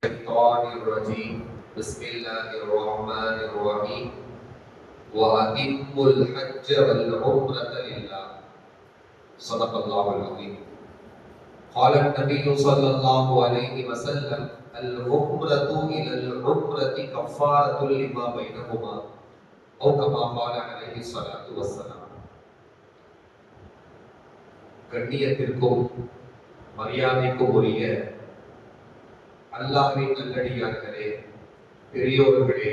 الشيطان الرجيم بسم الله الرحمن الرحيم وأتموا الحج والعمرة لله صدق الله العظيم. قال النبي صلى الله عليه وسلم العمرة إلى العمرة كفارة لما بينهما أو كما قال عليه الصلاة والسلام. கண்ணியத்திற்கும் மரியாதைக்கும் உரிய அல்லாஹ்வின் நல்லடியார்களே, பெரியோர்களே,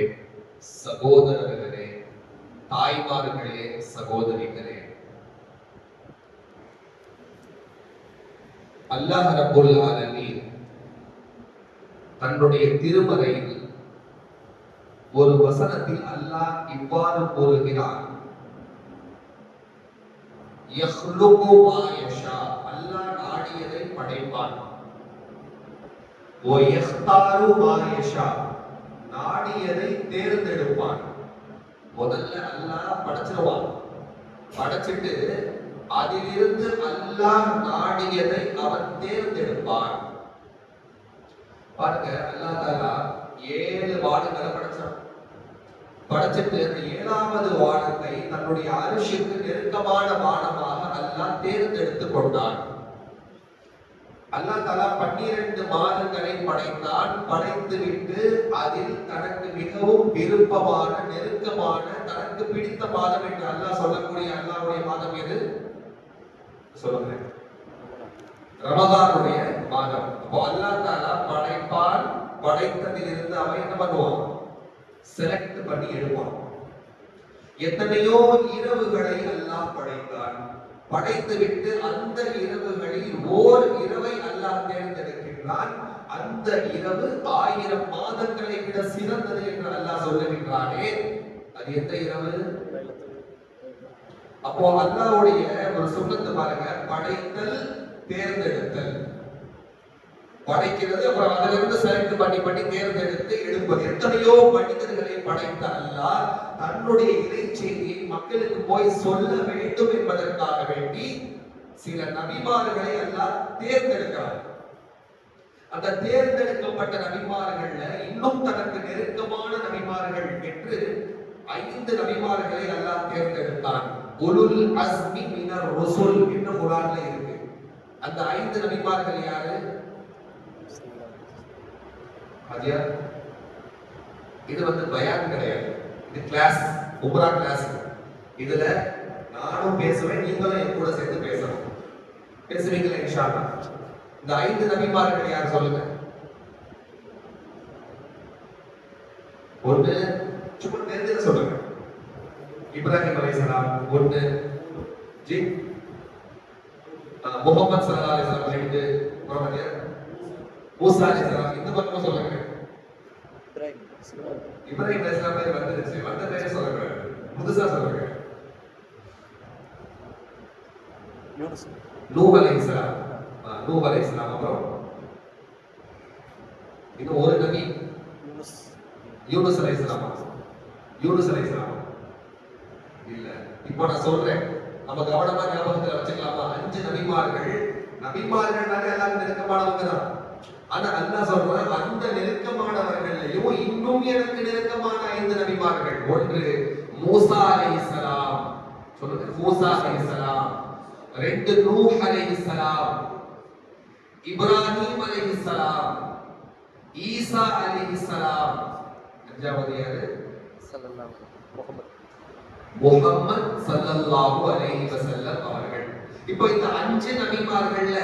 சகோதரர்களே, தாய்மார்களே, சகோதரிகளே, அல்லாஹ் ரப்புல் ஆலமீன் தன்னுடைய திருமறையில் ஒரு வசனத்தில் அல்லாஹ் இவ்வாறு கூறுகிறார், யஹ்லுகு மா யஷா, அல்லாஹ் நாடியதை படைப்பான். நாடியதை தேர்ந்தெடுப்பான். முதல்ல அல்லாஹ் படைச்சிருவான். படைச்சிட்டு அதிலிருந்து அல்லாஹ் நாடியதை அவன் தேர்ந்தெடுப்பான். பாருங்க, அல்லாஹ் தஆலா 7 வானங்களை படைச்சான். படைச்சிட்டு அந்த 7வது வானத்தை தன்னுடைய அரிஷுக்கு நெருக்கமான வானமாக அல்லாஹ் தேர்ந்தெடுத்து கொண்டான். அல்லாஹ் தஆலா 12 மாதங்களை படைத்தான். படைத்து விட்டு அதில் தனக்கு மிகவும் விருப்பமான, நெருக்கமான, தனக்கு பிடித்த மாதம் என்று அல்லாஹ் சொல்லக்கூடிய அல்லாஹ்வுடைய மாதம் எது சொல்லுங்க? ரமதானுடைய மாதம். அப்போ அல்லாஹ் தஆலா படைப்பான். படைத்ததிலிருந்து அவன் என்ன பண்ணுவான்? செலக்ட் பண்ணி எடுப்பான். எத்தனையோ இரவுகளை அல்லாஹ் படைத்தான். படைத்து விட்டு அந்த இரவுகளில் ஓர் இரவை அல்லாஹ் தேர்ந்தெடுக்கின்றான். அந்த இரவு 1000 மாதங்களை விட சிறந்தது என்று அல்லாஹ் சொல்லுகின்றானே, அது எந்த இரவு? அப்போ அல்லாஹ்வுடைய ஒரு சுன்னத்து பாருங்க, படைத்தல், தேர்ந்தெடுத்தல். படைக்கிறது, அப்புறம் அதிலிருந்து செலக்ட் பண்ணி தேர்ந்தெடுத்து எடுப்பது. எத்தனையோ மனிதர்களை படைத்த அல்லாஹ் தன்னுடைய இறை செய்தியை மக்களுக்கு போய் சொல்ல வேண்டும் என்பதற்காக வேண்டி சில நபிமார்களை அல்லாஹ் தேர்ந்தெடுக்கிறார். அந்த தேர்ந்தெடுக்கப்பட்ட நபிமார்கள்ல இன்னும் தனக்கு நெருக்கமான நபிமார்கள் என்று 5 நபிமார்களை அல்லாஹ் தேர்ந்தெடுத்தான். உலுல் அஸ்மி மினர் ருசுல் என்று குர்ஆன்ல இருக்கு. அந்த 5 நபிமார்கள் யாரு? ஹஜியா, இது பயான் கிடையாது, இது கிளாஸ், உம்ரா கிளாஸ். இதுல நானும் பேசுவேன், நீங்களும் என் கூட சேர்ந்து பேசணும். பேசுவீங்களா இன்ஷா அல்லாஹ்? இந்த 5 நபிமார்கள் யார் சொல்லுங்க? ஒன்று சும்மா தெரிஞ்சத சொல்லுங்க. இப்ராஹிம் அலைஹிஸ்ஸலாம் ஒன்று, ஜி முஹம்மது ஸல்லல்லாஹு அலைஹி வஸல்லம் 2, அப்புறம் மூசா அலைஹிஸ்ஸலாம். இந்த பக்கம் சொல்லுங்க. இப்ராஹிம் அலைஹிஸ்ஸலாம் பேர் வந்துருச்சு, வந்த பேரை சொல்லுங்க, புதுசா சொல்லுங்க. நூஹ் அலைஹிஸ்ஸலாம், நூஹ் அலைஹிஸ்ஸலாம். அப்புறம் இன்னும் ஒரு நபி யூனுஸ் அலைஹிஸ்ஸலாம். யூனுஸ் அலைஹிஸ்ஸலாம் இல்ல. இப்போ நான் சொல்றேன், நம்ம கவனமா ஞாபகத்துல வச்சுக்கலாமா? 5 நபிமார்கள். நபிமார்கள்னால எல்லாரும் நெருக்கமானவங்க தான். ஆனா அல்லாஹ் சொல்றான், அந்த நெருக்கமானவர்களையும் இன்னும் எனக்கு நெருக்கமான 5 நபிமார்கள். ஒன்று மூசா அலைஹிஸ்ஸலாம், சொல்லுங்க, மூசா அலைஹிஸ்ஸலாம். 2 நூஹ் அலைஹிஸ்ஸலாம், இப்ராஹிம் அலைஹிஸ்ஸலாம், ஈசா அலைஹிஸ்ஸலாம். 5வது யாரு? முஹம்மது ஸல்லல்லாஹு அலைஹி வஸல்லம் அவர்கள். இப்போ இந்த 5 நபிமார்கள்ல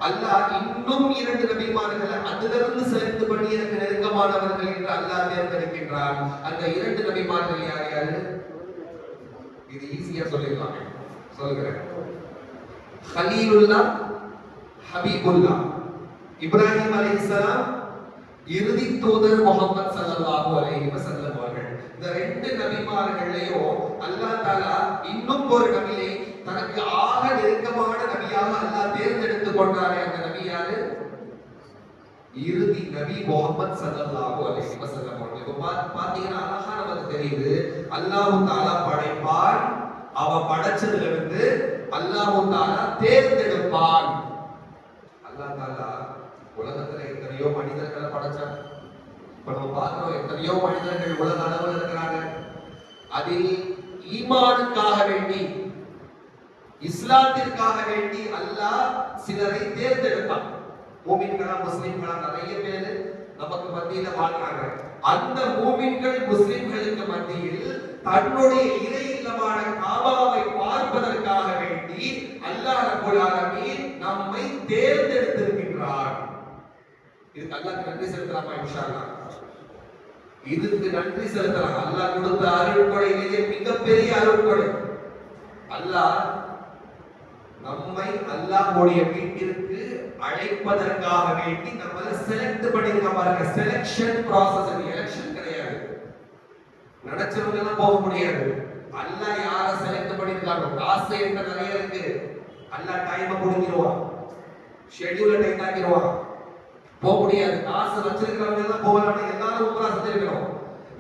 அல்லாஹ் இன்னும் 2 நபிமார்களை அதிலிருந்து செலக்ட் பண்ணி எனக்கு நெருக்கமானவர்கள் என்று அல்லாஹ் தேர்ந்தெடுக்கின்றான். அந்த 2 நபிமார்கள் யார் யாரு? இது ஈஸியா சொல்லிடலாம், சொல்லுகிறேன். கலீலுல்லாஹ், ஹபீபுல்லாஹ். இப்ராஹிம் அலைஹிஸ்ஸலாம், இறுதி தூதர் முஹம்மது ஸல்லல்லாஹு அலைஹி வஸல்லம் அவர்கள். இந்த 2 நபிமார்களையும் அல்லாஹ் தஆலா இன்னும் ஒரு நபியை தனக்கு ஆக நெருக்கமான நபியாக அல்லாஹ் தேர்ந்தெடுத்து கொண்டாரே, அந்த நபி யாரு? இறுதி நபி முஹம்மது ஸல்லல்லாஹு அலைஹி வஸல்லம் அவர்கள். இப்ப பாத்தீங்கன்னா அழகா நமக்கு தெரியுது, அல்லாஹ் தஆலா படைப்பான். அவன் படைச்சதுல இருந்து அல்லாஹ் தஆலா தேர்ந்தெடுப்பான். அல்லாஹ் தஆலா உலகத்துல எத்தனையோ மனிதர்களை படைச்சான். படைச்சா? இப்ப நம்ம பார்க்கிறோம் எத்தனையோ மனிதர்கள் உலக அளவில் இருக்கிறாங்க. அதில் ஈமானுக்காக வேண்டி, இஸ்லாத்திற்காக வேண்டி அல்லாஹ் சிலரை தேர்ந்தெடுத்தான். மூமின்களா முஸ்லிம்களா நிறைய பேர் நமக்கு மத்தியில வாழ்றாங்க. அந்த மூமின்கள் முஸ்லிம்களுக்கு மத்தியில் தன்னுடைய இறை இல்லமான காபாவை பார்ப்பதற்காக வேண்டி அல்லாஹ் ரப்பல் ஆலமீன் நம்மை தேர்ந்தெடுத்திருக்கின்றார். இதுக்கு அல்லாஹ்க்கு நன்றி செலுத்தலாமா? இன்ஷா அல்லாஹ் இதுக்கு நன்றி செலுத்தலாம். அல்லாஹ் கொடுத்த அருட்கொடையிலேயே மிகப்பெரிய அருட்கொடை. அல்லாஹ் நம்மை அல்லாஹ்வுடைய வீட்டிற்கு அழைப்பதற்காக வேண்டி நம்மள செலக்ட் பண்ணிருக்க பாருங்க. செலக்ஷன் process, எலெக்ஷன் கிடையாது. நினைச்சவங்க எல்லாம் போக முடியாது. அல்லாஹ் யார செலக்ட் பண்ணிருக்கானோ, காசு என்ன நிறைய இருக்கு, அல்லாஹ் டைமை கொடுத்துருவான், ஷெட்யூலை டைட் ஆக்கிடுவான், போக முடியாது. காசு வச்சிருக்கிறவங்க எல்லாம் போகலாம். எல்லாரும் உம்ரா செஞ்சிருக்கணும்,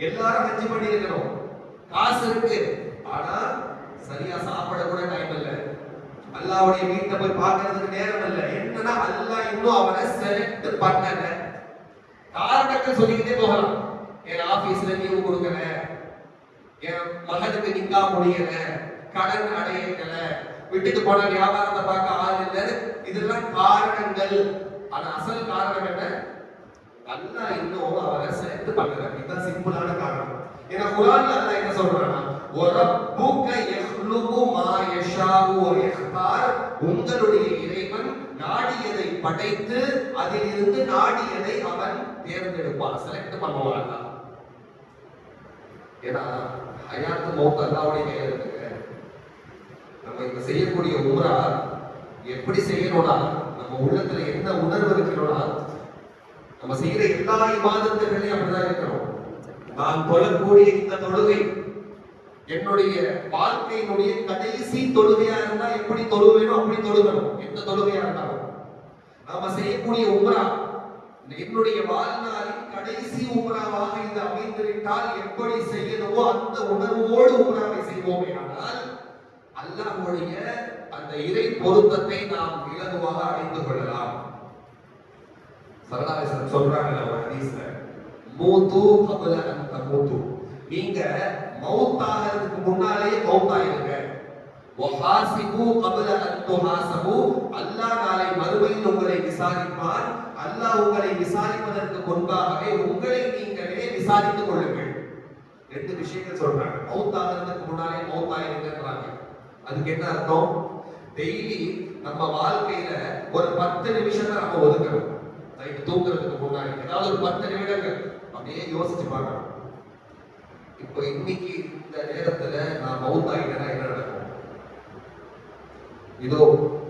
எல்லாரும் ஹஜ் பண்ணி இருக்கணும், காசு இருக்கு. ஆனா சரியா சாப்பிட கூட டைம் இல்ல, அல்லாஹ்வுடைய வீட்டை போய் பார்க்கிறதுக்கு நேரம் இல்ல. என்னன்னா அல்லாஹ் இன்னும் அவரை செலக்ட் பண்ணல. காரணத்தை சொல்லிக்கிட்டே போகலாம். என் ஆபீஸ்ல லீவு கொடுக்கல, என் மகனுக்கு நிக்கா முடியல, கடன் அடையல, விட்டுட்டு போன வியாபாரத்தை பார்க்க ஆள் இல்ல, இதெல்லாம் காரணங்கள். ஆனா அசல் காரணம் என்ன? அல்லாஹ் இன்னும் அவரை செலக்ட் பண்ணல. இதுதான் சிம்பிளான காரணம். ஏன்னா குர்ஆன்ல அல்லாஹ் என்ன சொல்றானா, வரப்புக யஹ்லுகு மா யஷாஉ வ யக்தார், உங்களுடைய இறைவன் நாடியதை படைத்து அதிலிருந்து நாடியதை அவன் தேர்ந்தெடுப்பான், செலக்ட் பண்ணுவான். ஏன்னா ஹயாத் மௌத் அல்லாஹ்வுடைய கையில இருக்குங்க. நம்ம இப்ப செய்யக்கூடிய உம்ரா எப்படி செய்யணும்னா, நம்ம உள்ளத்துல என்ன உணர்வு இருக்கணும்னா, நம்ம செய்யற எல்லா இபாதத்துகளையும் அப்படிதான் இருக்கணும். நான் தொழக்கூடிய இந்த தொழுகை என்னுடைய வாழ்க்கையினுடைய கடைசி தொழுகையா இருந்தா எப்படி தொழுவேனோ அப்படி தொழுகணும். எந்த தொழுகையா இருந்தாலும் நாம செய்யக்கூடிய உம்ரா என்னுடைய வாழ்நாளின் கடைசி உம்ராவாக இது அமைந்துவிட்டால் எப்படி செய்யணுமோ அந்த உணர்வோடு உம்ராவை செய்வோமே. ஆனால் அல்லாஹ்வுடைய அந்த இறை பொருத்தத்தை நாம் இலகுவாக அடைந்து கொள்ளலாம். சல்லல்லாஹு சொல்றாங்க ஒரு ஹதீஸ்ல, மூது கப்ல அன் தமூது, நீங்க மௌத் ஆகிறதுக்கு முன்னாலே மௌத் ஆயிருங்க. வஹாசிபு கப்ல அன் துஹாசபு, அல்லாஹ் நாளை மறுமையில் உங்களை விசாரிப்பான். அல்லாஹ் உங்களை விசாரிப்பதற்கு முன்பாகவே உங்களை நீங்களே விசாரித்துக் கொள்ளுங்கள். ரெண்டு விஷயங்கள் சொல்றாங்க. மௌத் ஆகிறதுக்கு முன்னாலே மௌத் ஆயிருங்கன்றாங்க. அதுக்கு என்ன அர்த்தம்? டெய்லி நம்ம வாழ்க்கையில ஒரு 10 நிமிஷத்தை நம்ம ஒதுக்கணும். நைட்டு தூங்குறதுக்கு முன்னாடி ஏதாவது ஒரு 10 நிமிடங்கள் அப்படியே யோசிச்சு பார்க்கணும். இப்போ இன்னைக்கு இந்த நேரத்துல நான் மவுத் ஆகிட்டேன்னா என்ன நடக்கும்? இதோ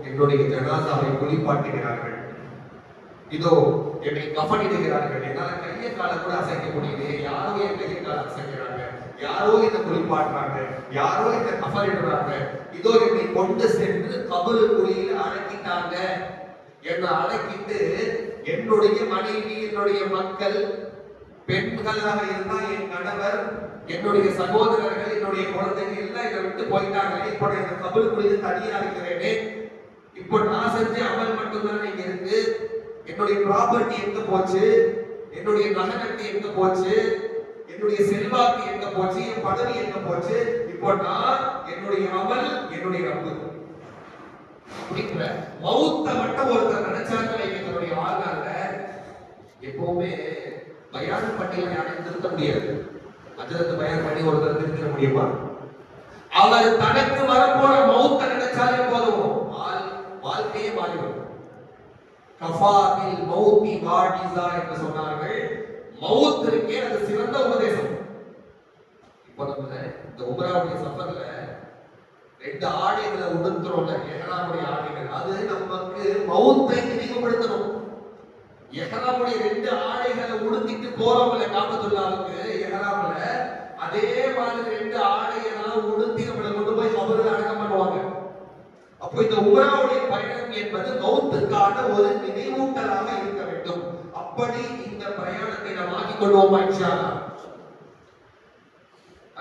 என்னுடைய ஜனாசாவை குளிப்பாட்டுகிறார்கள், இதோ என்னை கஃனிடுகிறார்கள், என்னால கையை காலை கூட அசைக்க முடியுது, யாரோ என் கையை காலை அசைக்கிறாங்க, யாரோ என்னை குளிப்பாட்டுறாங்க, யாரோ என்னை கஃனிடுறாங்க, இதோ என்னை கொண்டு சென்று கபரு குழியில் அடக்கிட்டாங்க. என்னை அடக்கிட்டு என்னுடைய மனைவி, என்னுடைய மக்கள், பெண்களாக இருந்தா என் கணவர், என்னுடைய சகோதரர்கள், என்னுடைய குழந்தைகள் எல்லாம் என்னை விட்டு போயிட்டாங்களே. இப்போ இந்த கபரு குழியில் தனியா இருக்கிறேனே, இப்போ நான் செஞ்ச அமல் மட்டும்தான் இங்க இருக்கு. என்னுடைய ப்ராப்பர்ட்டி எங்க போச்சு, என்னுடைய நகனத்தை எங்க போச்சு, என்னுடைய செல்வாக்கு எங்க போச்சு, என் பதவி எங்க போச்சு? இப்போ நான், என்னுடைய அமல், என்னுடைய ரப்பு. அப்படிங்கிற மௌத்த மட்டும் ஒருத்தர் நினைச்சாங்க எங்களுடைய வாழ்நாள்ல. எப்பவுமே பயான் பண்ணி யாரையும் திருத்த முடியாது. அஜரத்து பயான் பண்ணி ஒருத்தர் திருத்த முடியுமா? அவர் தனக்கு வரப்போற மௌத்த நினைச்சாலே போதும், வாழ்க்கையே மாறிவிடும். கஃபாபில் மௌத்தி வாடிஸா என்று சொன்னார்கள். மௌத் இருக்கே அது சிறந்த உபதேசம். இப்போ நம்ம இந்த உம்ராவுடைய சஃபர்ல 2 ஆடைகளை உடுத்துறோம்ல, இஹ்ராமுடைய ஆடைகள், அது நமக்கு மௌத்தை நினைவுபடுத்தணும். இஹ்ராமுடைய 2 ஆடைகளை உடுத்திட்டு போறோம்ல காபத்துல்லாவுக்கு இஹ்ராம்ல, அதே மாதிரி 2 ஆடையெல்லாம் உடுத்தி நம்மளை கொண்டு போய் கபர்ல அடக்கம் பண்ணுவாங்க. அப்போ இந்த உம்ராவுடைய பயணம் என்பது மௌத்துக்கான ஒரு நினைவூட்டலாக இருக்க வேண்டும். அப்படி இந்த பிரயாணத்தை நாம் ஆக்கிக் கொள்வோமா இன்ஷா அல்லாஹ்?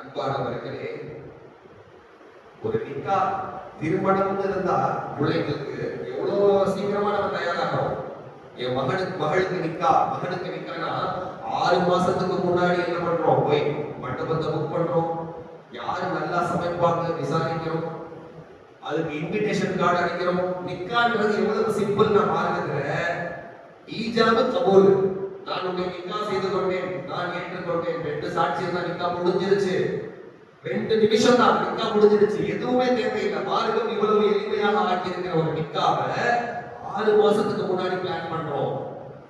அன்பானவர்களே, ஒரு நிக்கா திருமணம் இருந்தா பிள்ளைங்களுக்கு எவ்வளவு சீக்கிரமா நம்ம தயாராகிறோம். என் மகளுக்கு நிக்கானா 6 மாசத்துக்கு முன்னாடி என்ன பண்றோம்? போய் மண்டபத்தை புக் பண்றோம், யாரு நல்லா சமைப்பாங்க விசாரிக்கிறோம், அதுக்கு இன்விடேஷன் கார்டு அடிக்கிறோம். நிக்கான்றது எவ்வளவு சிம்பிள் நான் மார்க்கத்துல ஈஜாபு கபூல். நான் உன்னை நிக்கா செய்து கொண்டேன், நான் ஏற்றுக்கொண்டேன், 2 சாட்சி தான், நிக்கா முடிஞ்சிருச்சு. 2 நிமிஷம் தான் நிக்கா முடிஞ்சிருச்சு, எதுவுமே தேவையில்லை. மார்க்கம் இவ்வளவு எளிமையாக ஆக்கியிருக்கிற ஒரு நிக்காவை 6 மாசத்துக்கு முன்னாடி பிளான் பண்றோம்.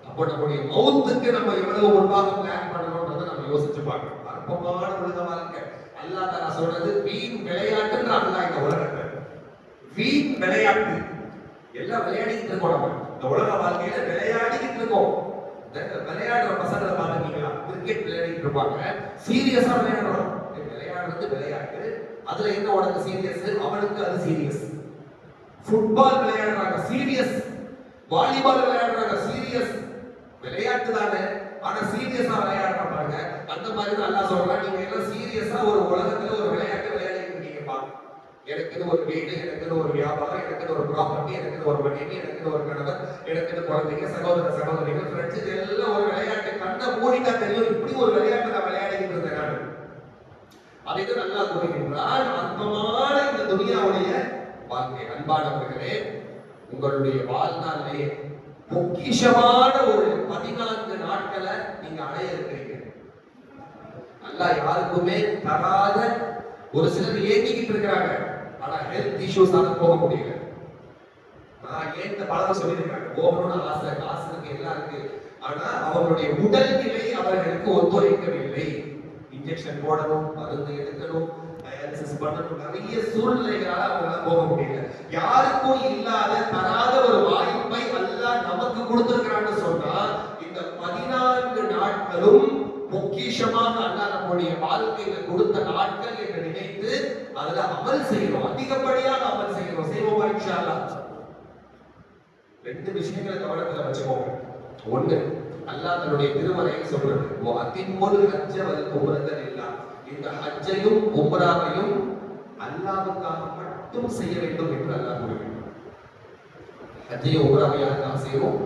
அப்போ நம்முடைய மௌத்துக்கு நம்ம எவ்வளவு முன்பாக பிளான் பண்ணணும்ன்றதை நம்ம யோசிச்சு பார்க்கணும். அற்பமான உலக வாழ்க்கை. அல்லாஹ் தஆலா சொல்றது வீண் விளையாட்டுன்றாங்க. இந்த உலகத்தை வீண் விளையாட்டு எல்லாம் விளையாடிக்கிட்டு இருக்கோம். நம்ம இந்த உலக வாழ்க்கையில விளையாடிக்கிட்டு இருக்கோம். விளையாடுற பசங்களை பாத்துக்கீங்களா? கிரிக்கெட் விளையாடிட்டு இருப்பாங்க, சீரியஸா விளையாடுறோம். விளையாடுறது விளையாட்டு, அதுல என்ன உனக்கு சீரியஸ், அவனுக்கு அது சீரியஸ். ஃபுட்பால் விளையாடுறாங்க சீரியஸ், வாலிபால் விளையாடுறாங்க சீரியஸ். விளையாட்டு தானே, ஆனா சீரியஸா விளையாடுறாங்க. அந்த மாதிரி தான் அல்லாஹ் சொல்றான், நீங்க எல்லாம் சீரியஸா ஒரு உலகத்துல ஒரு விளையாட்டு விளையாடிட்டு இருக்கீங்கப்பா. எனக்கு ஒரு வீடு, எனக்கு ஒரு வியாபாரம், எனக்கு ஒரு ப்ராப்பர்ட்டி, எனக்கு ஒரு மனைவி, எனக்கு ஒரு கணவர், எனக்கு குழந்தைங்க, சகோதர சகோதரிகள், ஃப்ரெண்ட்ஸ், எல்லாம் ஒரு விளையாட்டு. கண்ணை மூடிட்டா தெரியும், இப்படி ஒரு விளையாட்டு நான் விளையாடிக்கிட்டு இருந்தேன் நான். அதைதான் நல்லா கூறுகின்றான். அற்பமான இந்த துனியாவுடைய வாழ்க்கை. அன்பானவர்களே, உங்களுடைய வாழ்நாளிலே பொக்கிஷமான ஒரு 14 நாட்களை நீங்க அடைய இருக்கிறீங்க. அல்லாஹ் யாருக்குமே தராத ஒரு சிலர் ஏங்கிக்கிட்டு இருக்கிறாங்க, ஆனா ஹெல்த் இஷ்யூஸால போக முடியல. நான் ஏன் இந்த பலரை சொல்லியிருக்காங்க, போகணும்னு ஆசை, காசு இருக்கு, எல்லாம் இருக்கு, ஆனா அவங்களுடைய உடல்நிலை அவர்களுக்கு ஒத்துழைக்கவில்லை. இன்ஜெக்ஷன் போடணும், மருந்து எடுக்கணும், டயாலிசிஸ் பண்ணணும், நிறைய சூழ்நிலைகளால அவங்களால போக முடியல. யாருக்கும் இல்லாத தராத ஒரு வாய்ப்பை அல்லாஹ் நமக்கு கொடுத்திருக்கிறான்னு சொன்னா, இந்த 14 நாட்களும் பொக்கிஷமாக அல்லாஹ் நம்முடைய வாழ்க்கையில கொடுத்த நாட்கள் என்று நினைத்து அதுல அமல் செய்யணும், அதிகப்படியாக அமல் செய்யணும். செய்வோமா இன்ஷா அல்லாஹ்? 2 விஷயங்களை கவனத்துல வச்சுக்கோங்க. ஒண்ணு, அல்லாஹ் தன்னுடைய திருமறையில் சொல்றது, வஅத்திமுல் ஹஜ்ஜ வல் உம்ரத லில்லாஹ். இந்த ஹஜ்ஜையும் உம்ராவையும் அல்லாஹ்வுக்காக மட்டும் செய்ய வேண்டும் என்று அல்லாஹ் கூறுகிறார். ஹஜ்ஜையும் உம்ராவையும் யாருக்காக செய்யணும்?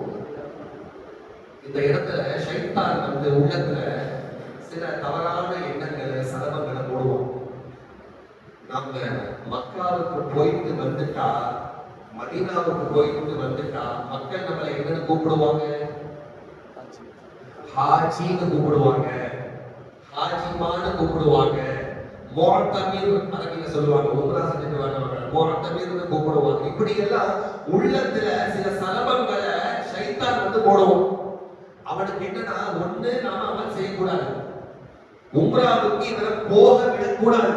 இந்த இடத்துல ஷைத்தான் உள்ளத்துல சில தவறான எண்ணங்களை, சலபங்களை போடுவோம். நாம மக்காவுக்கு போயிட்டு வந்துட்டா, மதீனாவுக்கு போயிட்டு வந்துட்டா, மக்கள் நம்மளை என்னன்னு கூப்பிடுவாங்க? ஹாஜின்னு கூப்பிடுவாங்க, ஹாஜிமான்னு கூப்பிடுவாங்க, முஅத்தமிர் அரபில சொல்லுவாங்க, உம்ரா செஞ்சுட்டு வரவங்க முஅத்தமிர்னு கூப்பிடுவாங்க. இப்படி எல்லாம் உள்ளத்துல சில சலபங்களை ஷைத்தான் போடுவோம். அவனுக்கு என்னன்னா, ஒண்ணு நாம அமல் செய்யக்கூடாது, உம்ராவுக்கு இவரை போக விடக்கூடாது.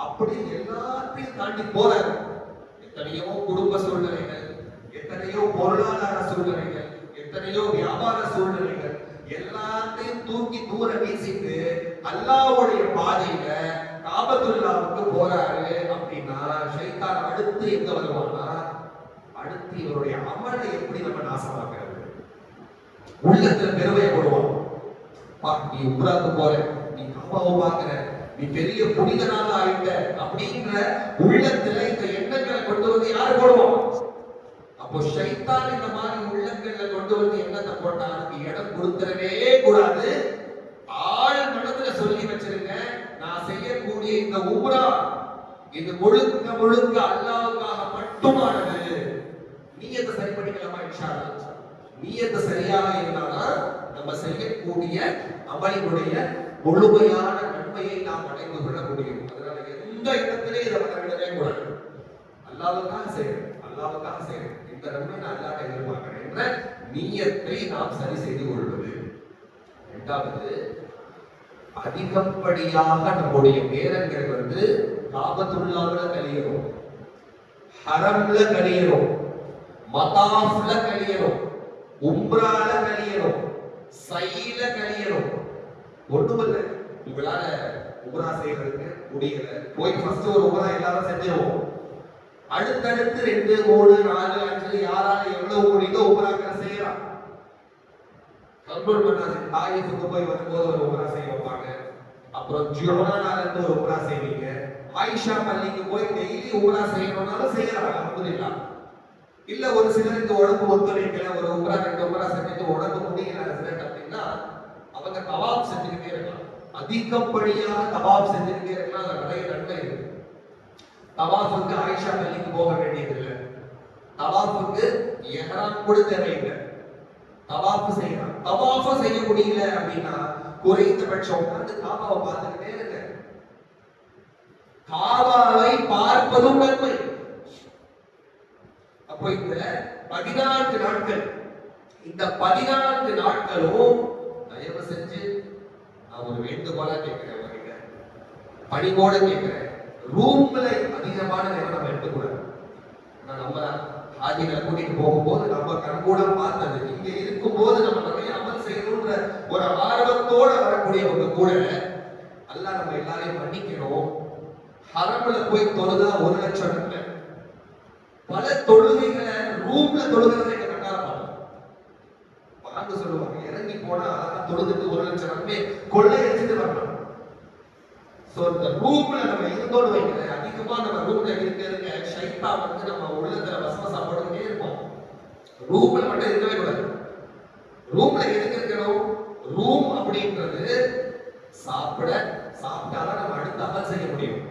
அப்படி எல்லாத்தையும் தாண்டி போறாரு. எத்தனையோ குடும்ப சூழ்நிலைகள், எத்தனையோ பொருளாதார சூழ்நிலைகள், எத்தனையோ வியாபார சூழ்நிலைகள், எல்லாத்தையும் தூக்கி தூர வீசிட்டு அல்லாஹ்வுடைய பாதையில காபத்துல்லாவுக்கு போறாரு. அப்படின்னா ஷைத்தான் அடுத்து எங்க வருவானா, அடுத்து இவருடைய அமலை எப்படி நம்ம நாசமாக்குறது, உள்ளத்துல பெருமையை போடுவான். நீ உம்ராக்கு போற, நீ காபாவை பாக்குற, நீ பெரிய புனிதனாக ஆயிட்ட அப்படின்ற உள்ளத்துல இந்த எண்ணங்களை கொண்டு வந்து யாரு போடுவோம்? அப்போ ஷைத்தான் இந்த மாதிரி உள்ளங்கள்ல கொண்டு வந்து எண்ணத்தை போட்டா அதுக்கு இடம் கொடுத்துடவே கூடாது. ஆள் மனதுல சொல்லி வச்சிருங்க, நான் செய்யக்கூடிய இந்த உம்ரா இது முழுக்க முழுக்க அல்லாஹ்வுக்காக மட்டுமானது. நீயத்தை சரி பண்ணிக்கலாமா? இன்ஷா அல்லாஹ் நீயத்தை சரியாக இருந்தாதான் நம்ம செய்யக்கூடிய அமலினுடைய முழுமையான நன்மையை நாம் அடைந்து கொள்ள முடியும். அதனால எந்த இடத்திலே இதை விடவே கூடாது. அல்லாஹ்வுக்காக செய்யணும், அல்லாஹ்வுக்காக செய்யணும், இந்த நன்மை நான் அல்லாஹ்வை எதிர்பார்க்கிறேன் என்ற நீயத்தை நாம் சரி செய்து கொள்வது. இரண்டாவது, அதிகப்படியாக நம்முடைய நேரங்கள் காபத்துல்லாஹ்ல கழியணும், ஹரம்ல கழியணும், மதாஃப்ல கழியணும், உம்ரால கழியணும், சைல கழியணும். ஒண்ணுமில்ல, உங்களால உம்ரா செய்யறதுக்கு முடியல, போய் ஃபர்ஸ்ட் ஒரு உம்ரா எல்லாரும் செஞ்சிருவோம். அடுத்தடுத்து 2, 3, 4, 5 யாரால எவ்வளவு முடியுதோ உம்ராக்களை செய்யலாம். கண்ட்ரோல் பண்ணாது. தாயிஃபுக்கு போய் வரும்போது ஒரு உம்ரா செய்ய வைப்பாங்க, அப்புறம் ஜுஹரானால இருந்து ஒரு உம்ரா செய்வீங்க, ஆயிஷா பள்ளிக்கு போய் டெய்லி உம்ரா செய்யணும்னாலும் செய்யலாம். அல்ஹம்துலில்லாஹ். இல்ல ஒரு சிலருக்கு உடம்பு ஒத்துழைக்கல, ஒரு உம்ரா 2 உம்ரா செஞ்சுட்டு உடம்பு முடியல ஹஸ்ரத் அப்படின்னா அவங்க தவாப் செஞ்சுக்கிட்டே இருக்கலாம். அதிகப்படியாக தவாப் செஞ்சுக்கிட்டே இருக்கலாம். அதுல நிறைய நன்மை இருக்கு. தவாஃபுக்கு ஆயிஷா பள்ளிக்கு போக வேண்டியது இல்லை. தவாஃபுக்கு எஹ்ராம் கூட தேவையில்லை. தவாஃப் செய்யலாம். தவாஃப் செய்ய முடியல அப்படின்னா குறைந்தபட்சம் உட்கார்ந்து காபாவை பார்த்துக்கிட்டே இருங்க. காபாவை பார்ப்பதும் நன்மை. அப்போ இந்த 14 நாட்கள், இந்த 14 நாட்களும் தயவு செஞ்சு நான் ஒரு வேண்டுகோளா கேட்கிறேன், உங்ககிட்ட பணிவோட கேட்கிறேன், ரூம்ல அதிகமான நேரம் நம்ம எடுத்துக்கூடாது. நம்ம ஹாஜிகளை கூட்டிட்டு போகும்போது நம்ம கண்கூட பார்த்தது, இங்க இருக்கும்போது நம்ம நிறைய அமல் செய்யணும்ன்ற ஒரு ஆர்வத்தோட வரக்கூடியவங்க கூட அல்லாஹ் நம்ம எல்லாரையும் மன்னிக்கணும். ஹரம்ல போய் தொழுதா 1 லட்சம் நன்மை. பல தொழுகைகளை ரூம்ல தொழுகிறதை கண்டால பார்த்து சொல்லுவாங்க, இறங்கி போனா தொழுதுட்டு 1 லட்சம் நன்மை கொள்ளை அடிச்சுட்டு வரலாம். சோ இந்த ரூம்ல நம்ம இருந்தோடு வைக்கிற அதிகமா நம்ம ரூம்ல இருக்க ஷைத்தான் வந்து நம்ம உள்ளத்துல வசவசா போட்டுக்கிட்டே இருப்போம். ரூம்ல மட்டும் இருக்கவே கூடாது. ரூம்ல எதுக்கு இருக்கணும்? ரூம் அப்படின்றது சாப்பிட்டாதான் நம்ம அடுத்த அமல் செய்ய முடியும்.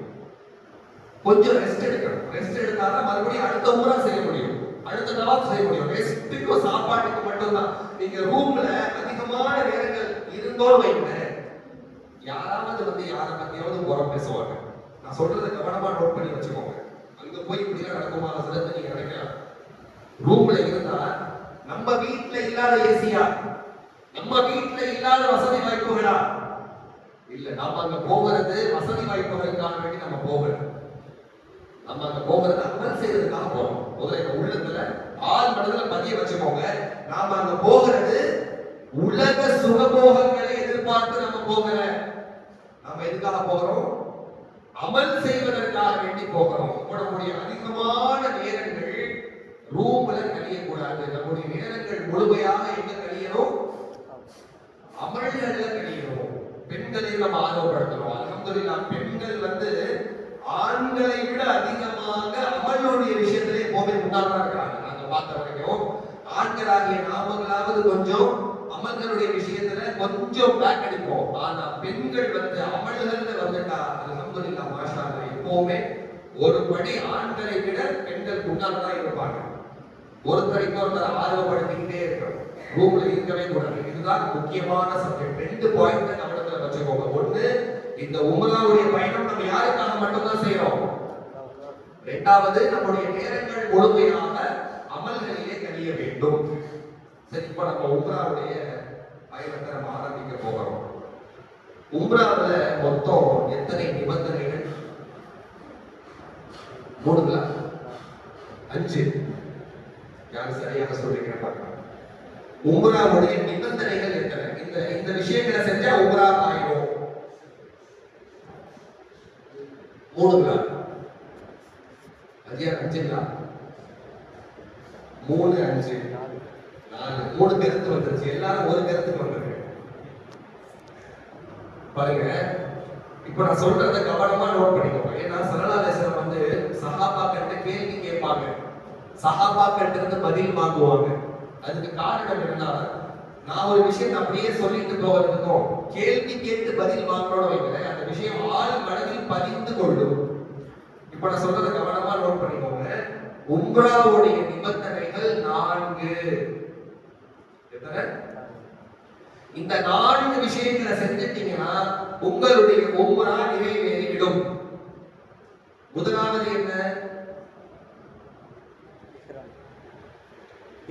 கொஞ்சம் ரெஸ்ட் எடுக்கணும். ரெஸ்ட் எடுத்தாதான் மறுபடியும் அடுத்த உம்ரா செய்ய முடியும், அடுத்த தவாப் செய்ய முடியும். ரெஸ்ட்டுக்கும் சாப்பாட்டுக்கு மட்டும்தான். நீங்க ரூம்ல அதிகமான நேரங்கள் இருந்தோடு வைங்க, யாராவது வந்து யாரை பத்தியாவது புறம் பேசுவாங்க. நான் சொல்றதை கவனமா நோட் பண்ணி வச்சுக்கோங்க. அங்க போய் இப்படிலாம் நடக்குமா சிலத்தை நீங்க நினைக்கலாம். ரூம்ல இருந்தா நம்ம வீட்டுல இல்லாத ஏசியா, நம்ம வீட்டுல இல்லாத வசதி வாய்ப்புகளா? இல்ல, நம்ம அங்க போகிறது வசதி வாய்ப்புகளுக்காக வேண்டி நம்ம போகிறோம். நம்ம அங்க போகிறது அமல் செய்யறதுக்காக போறோம். முதல்ல உள்ளத்துல ஆள் மனதுல பதிய வச்சுக்கோங்க. நாம அங்க போகிறது உலக சுகபோகங்களை எதிர்பார்த்து நம்ம போகல. நம்ம எதுக்காக போகிறோம்? அமல் செய்வதற்காக வேண்டி போகிறோம். நம்முடைய அதிகமான நேரங்கள் ரூம்ல கழியக்கூடாது. நம்முடைய நேரங்கள் முழுமையாக எங்க கழியணும்? அமல்கள்ல கழியணும். பெண்களை நம்ம ஆர்வப்படுத்தணும். அல்ஹம்துலில்லாஹ் பெண்கள் வந்து ஆண்களை விட அதிகமாக அமலுடைய விஷயத்திலே போவே முன்னாடி இருக்கிறாங்க. நாங்க பார்த்த வரைக்கும் ஆண்களாகிய நாமங்களாவது கொஞ்சம் அமல்களுடைய விஷயத்துல கொஞ்சம் பேக் அடிப்போம். ஆனா பெண்கள் வந்து அமல்கள்ல வந்துட்டா அல்ஹம்துலில்லாஹ் மாஷா அல்லாஹ் எப்பவுமே ஒரு படி ஆண்களை விட பெண்கள் முன்னால்தான் இருப்பாங்க. ஒருத்தருக்கு ஒருத்தர் ஆர்வப்படுத்திக்கிட்டே இருக்கணும். ரூம்ல இருக்கவே கூடாது. இதுதான் முக்கியமான சப்ஜெக்ட். 2 பாயிண்ட் கவனத்துல வச்சுக்கோங்க. ஒண்ணு, இந்த உம்ராவுடைய பயணம் நம்ம யாருக்காக மட்டும்தான் செய்யறோம். 2வது, நம்முடைய நேரங்கள் முழுமையாக அமல்களிலே கழிய வேண்டும். சரி, இப்ப நம்ம உம்ராவுடைய பயணத்தை நம்ம ஆரம்பிக்க போகிறோம். உம்ராவுல மொத்தம் எத்தனை நிபந்தனைகள்? 3 5. யாரு சரியாக சொல்றீங்க பார்க்கலாம். உம்ராவுடைய நிபந்தனைகள் எத்தனை? இந்த விஷயங்களை செஞ்சா உம்ரா ஆயிடும். 3 அது 5 3 5 4 3 கருத்து வந்துருச்சு. எல்லாரும் ஒரு கருத்துக்கு வந்துருங்க. பாருங்க, இப்ப நான் சொல்றத கவனமா நோட் பண்ணிக்கோங்க. ஏன்னா ஸல்லல்லாஹு அலைஹி வஸல்லம் வந்து சஹாபாக்கிட்ட கேள்வி கேட்பாங்க, சஹாபாக்கிட்ட இருந்து பதில் வாங்குவாங்க. அதுக்கு காரணம் என்னன்னா, நான் ஒரு விஷயம் அப்படியே சொல்லிட்டு போகிறதுக்கும் கேள்வி கேட்டு பதில் வாங்குறோம் வைக்கல, அந்த விஷயம் ஆள் மனதில் பதிந்து கொள்ளும். இப்ப நான் சொல்றத கவனமா நோட் பண்ணிக்கோங்க. உம்ராவுடைய நிபந்தனைகள் 4. எத்தனை? இந்த 4 விஷயங்களை செஞ்சிட்டீங்கன்னா உங்களுடைய உம்ரா நிறைவேறிவிடும். முதலாவது என்ன?